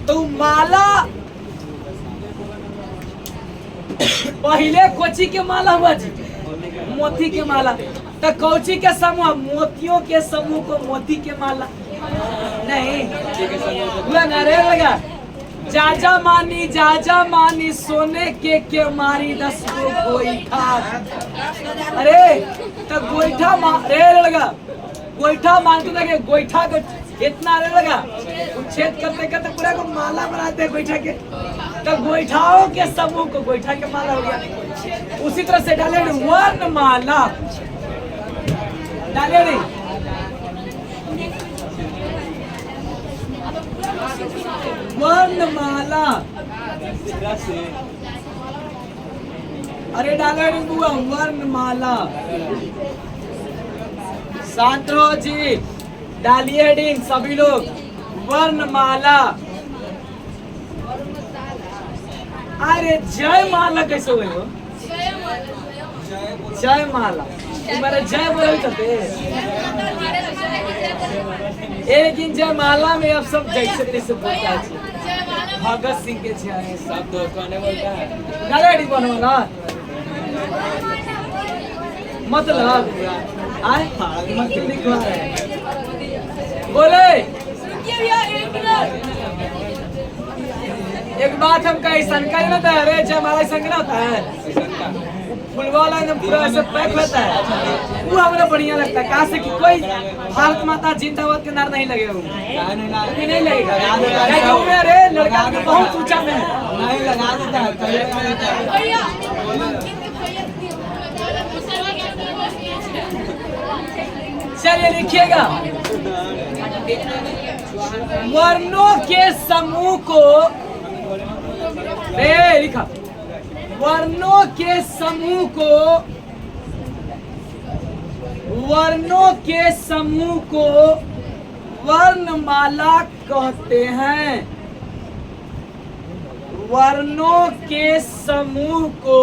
तो माला पहले कोची के माला हुआ जी मोती के माला। तो कौची के समूह मोतियों के समूह को मोती के माला नहीं हुआ ना रे लगा। जाजा मानी सोने के मारी 10 गो गोईठा। अरे तो गोईठा रे लगा गोईठा मानते लगे गोईठा को इतना रे लगा उच्छेद करते करते पूरा को माला बनाते गोईठा के। तो गोईठाओं के समूह को गोईठा के माला हो गया। उसी तरह से डाले वर्णमाला डाले रे वर्णमाला। अरे डाले रे बुआ वर्णमाला। शांत रहो जी डालिए हेडिंग सभी लोग वर्णमाला। अरे जय माला कैसे हुए हो? जय माला तुम्हारे जय बोल सकते लेकिन जय माला में अब सब जैसे तैसे बोलता है। भगत सिंह के जय सब दोस्तों ने बोलता है गाला हेडिंग बनवाला मतलब आए मत लिखवा रहे बोले। एक बात हम कहीं संकल्प होता है रे जय माला संग ना होता है फुलवा वाला एकदम पूरा ऐसे पैक होता है, वो हमें बढ़िया लगता है। कहाँ से कि कोई भारत माता जिंदाबाद के नारा नहीं लगेगा, नहीं लगेगा। अरे लड़का बहुत ऊंचा में नहीं लगा देता है। चलिए लिखिएगा, वर्णों के समूह को लिखा, वर्णों के समूह को, वर्णों के समूह को वर्णमाला कहते हैं। वर्णों के समूह को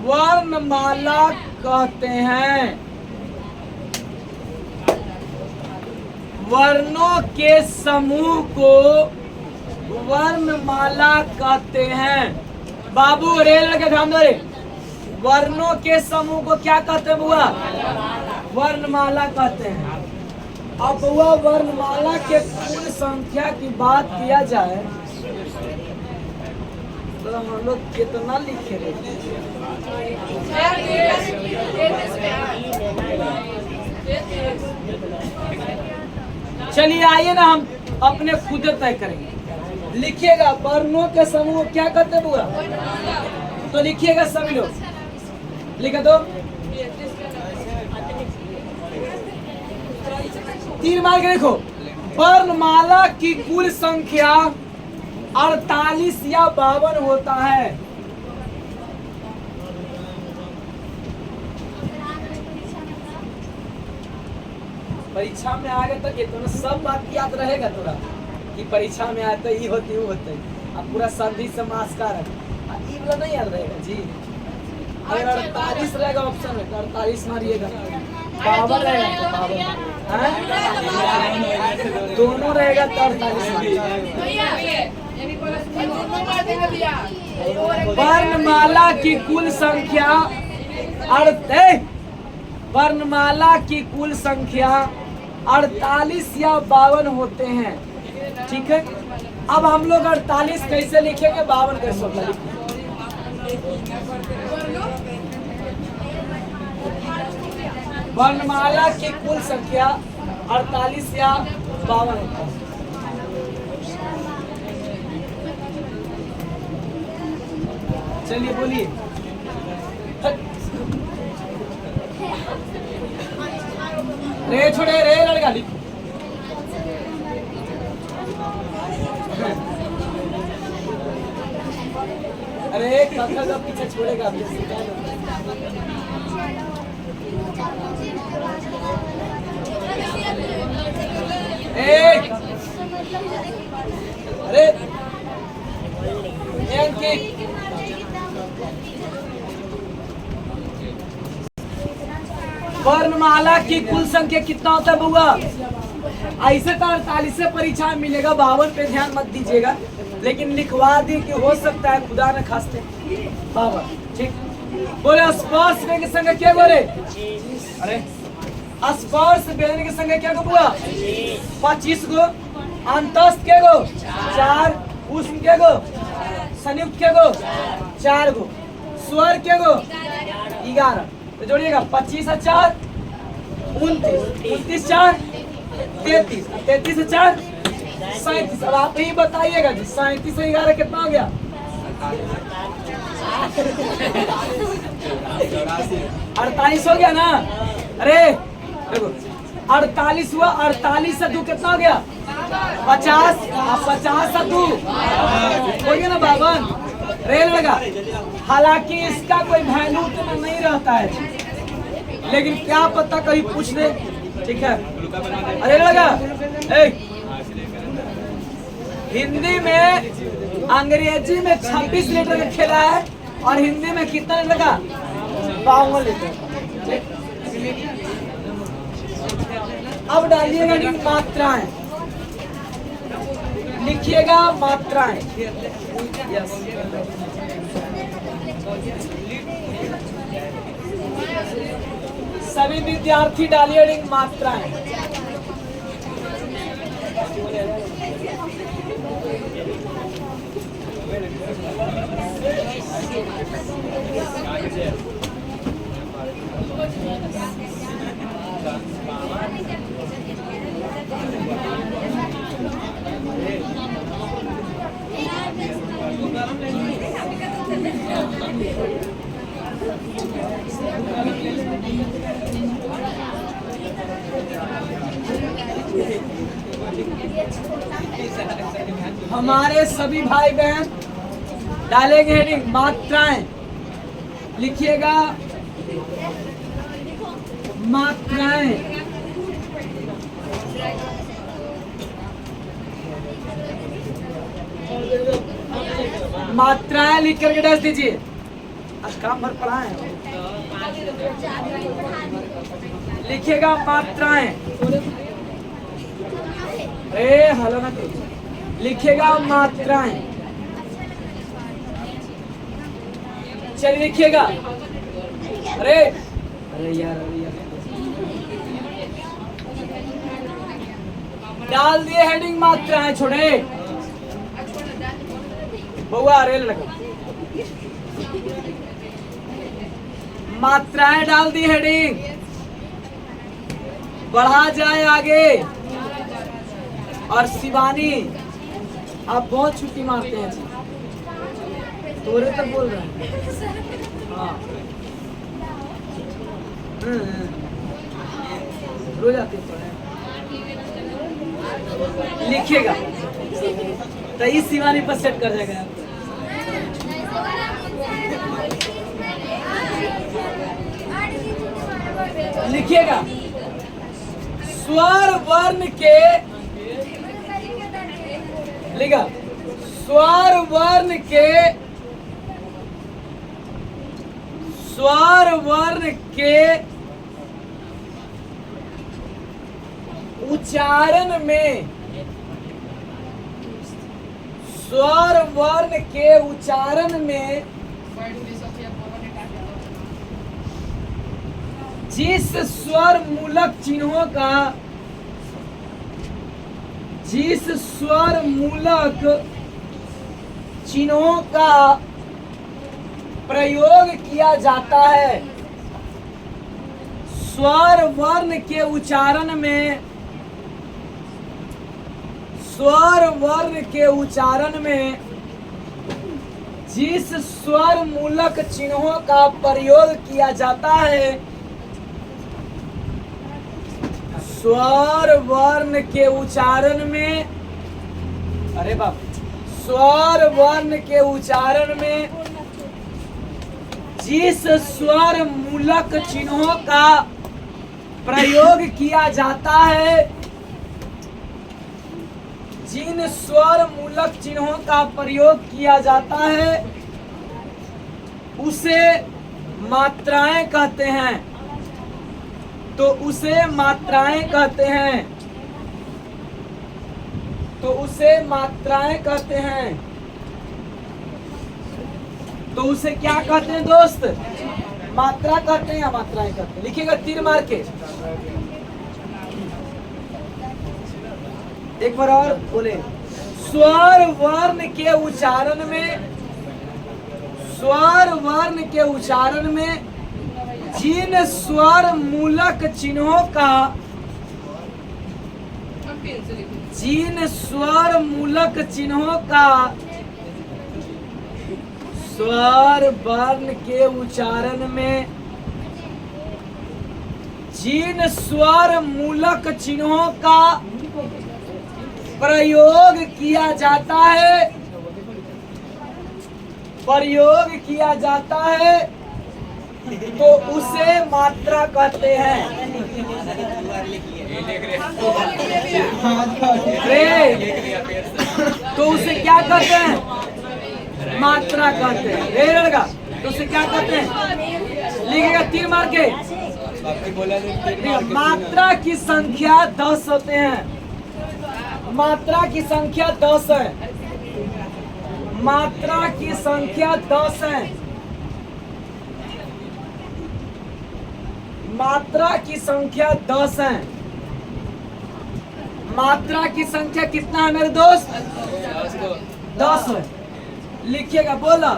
वर्णमाला कहते हैं। वर्णों के समूह को वर्णमाला कहते हैं। बाबू रेल लगे ध्यान दो रे, वर्णों के समूह को क्या कहते हैं बुआ? वर्णमाला कहते हैं। अब बुआ वर्णमाला के कुल संख्या की बात किया जाए तो हम लोग कितना लिखे थे? चलिए आइए ना हम अपने खुद तय करेंगे। लिखिएगा वर्णों के समूह क्या कहते हैं बुआ? तो लिखिएगा सभी लोग, लिखा दो, तीर मार के देखो। वर्णमाला की कुल संख्या 48 या 52 होता है। परीक्षा में आ गए तो इतना सब बात याद रहेगा तोरा कि परीक्षा में आए तो ये होती वो होते, अब पूरा संधि समास कारक ये वाला नहीं याद रहेगा जी। अगर 48 रहेगा ऑप्शन में तो 48 मारिएगा, 52 रहेगा तो 52, दोनों रहेगा तो 48 मारिएगा। वर्णमाला की कुल संख्या वर्णमाला की कुल संख्या 48 या 52 होते हैं, ठीक है। अब हम लोग 48 कैसे लिखेंगे, 52 कैसे लिखेंगे? वर्णमाला की कुल संख्या 48 या 52 होता है। चलिए बोलिए। रे छोड़े रे लड़का लिख, अरे कथा का पीछे छोड़ेगा। अरे वर्णमाला की कुल संख्या कितना होता है बुआ? ऐसे तो 48 से परीक्षा में मिलेगा, 52 पे ध्यान मत दीजिएगा, लेकिन लिखवा दी कि हो सकता है खुदा न खास्ते 52, ठीक। बोले स्पर्श व्यंग्य की संख्या क्या बोले? अरे स्पर्श व्यंग्य की संख्या क्या को बुआ? 25 गो। अंतस्थ के गो? 4। उष्म के गो? संयुक्त के गो? 4 गो। स्वर के गो? 11। तो जोड़िएगा 25 और 4 29, 29 4 33, 33 से 4 37। अब आप ही बताइएगा जी, 37 से 11 कितना हो गया? 48 हो गया ना? अरे देखो 48 हुआ, 48 से 2 कितना हो गया? 50। 50 से 2 हो गया ना 52। रेल लगा, हालांकि इसका कोई वैल्यू तो नहीं रहता है, लेकिन क्या पता कहीं पूछ दे, ठीक है। अरे लगा हिंदी में, अंग्रेजी में 26 लीटर का खेला है और हिंदी में कितना लगा? 52 लीटर। अब डालिएगा मात्राएं, लिखिएगा मात्राएं। यस सभी विद्यार्थी डालिए रिंग मात्राएं। हमारे सभी भाई बहन डालेंगे हेडिंग मात्राएं। लिखिएगा मात्राएं। मात्राएं लिख करके डाल दीजिए। आज काम भर पढ़ा है। लिखिएगा मात्राएं। हलो ना करो। लिखिएगा मात्राएं। चलिए लिखिएगा। अरे यार डाल दिए हेडिंग मात्राएं। छोड़े बउआ रेल लगा। मात्राएं डाल दी हेडिंग। बढ़ा जाए आगे। और शिवानी आप बहुत छुट्टी मारते हैं जी। तोरे तक बोल रहे हैं। हाँ रोज आते हैं। लिखिएगा तो इस शिवानी पर सेट कर जाएगा। लिखिएगा स्वर वर्ण के। लिखा स्वर वर्ण के। स्वर वर्ण के उच्चारण में। स्वर वर्ण के उच्चारण में जिस स्वर मूलक चिन्हों का प्रयोग किया जाता है। स्वर वर्ण के उच्चारण में जिस स्वर मूलक चिन्हों का प्रयोग किया जाता है। स्वर वर्ण के उच्चारण में। अरे बाप। स्वर वर्ण के उच्चारण में जिस स्वर मूलक चिन्हों का प्रयोग किया जाता है। जिन स्वर मूलक चिन्हों का प्रयोग किया जाता है उसे मात्राएं कहते हैं। तो उसे मात्राएं कहते हैं। तो उसे मात्राएं कहते हैं। तो उसे क्या कहते हैं दोस्त? मात्रा कहते हैं या मात्राएं कहते हैं? लिखिएगा तीर मार के। एक बार और बोले। स्वर वर्ण के उच्चारण में जिन स्वर मूलक चिन्हों का स्वर वर्ण के उच्चारण में जिन स्वर मूलक चिन्हों का प्रयोग किया जाता है तो उसे मात्रा कहते हैं। तो उसे क्या कहते हैं? मात्रा कहते हैं। तो उसे क्या कहते हैं? लिखिएगा तीर मार के। मात्रा की संख्या 10 होते हैं। मात्रा की संख्या 10 है। मात्रा की संख्या 10 है। मात्रा की संख्या 10 है। मात्रा की संख्या कितना है मेरे दोस्त? 10 है। लिखिएगा। बोला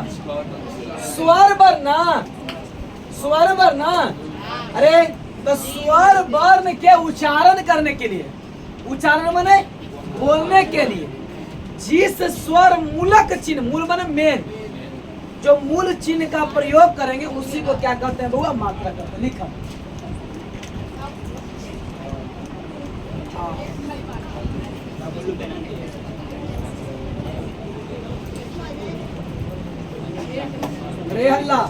स्वर वर्ण स्वर वर्ण ना, अरे तो स्वर वर्ण के उच्चारण करने के लिए, उच्चारण माने बोलने के लिए जिस स्वर मूलक चिन्ह, मूल माने मेन, जो मूल चिन्ह का प्रयोग करेंगे उसी को क्या कहते हैं बउआ? मात्रा कहते हैं। लिखा रे हल्ला।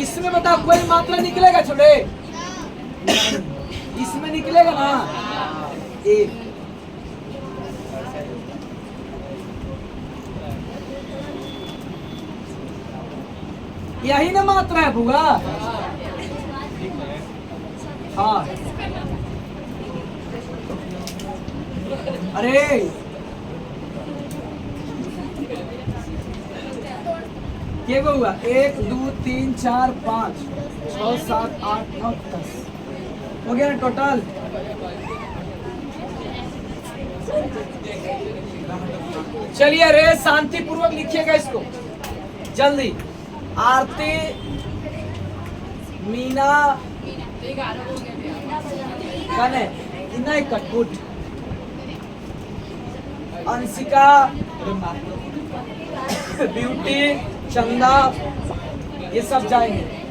इसमें बताओ कोई मात्रा निकलेगा छोटे? इसमें निकलेगा ना एक। यही ना मात्रा है बुआ। हाँ अरे ये हुआ 1 2 3 4 5 6 7 8 9 10 हो गया ना टोटल। चलिए रे शांति पूर्वक लिखिएगा इसको जल्दी। आरती, मीना, कने इना कटकुट, अंशिका, ब्यूटी, चंदा, ये सब जाएंगे।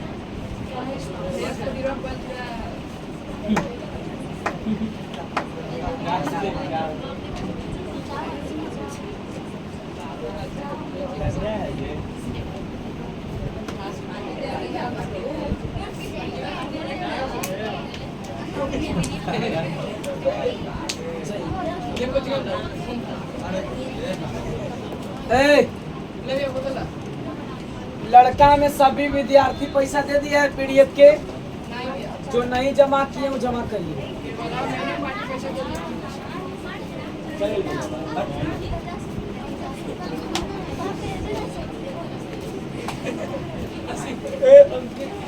लड़का में सभी विद्यार्थी पैसा दे दिया है पीडीएफ के, जो नहीं जमा किए वो जमा करिए। अंकित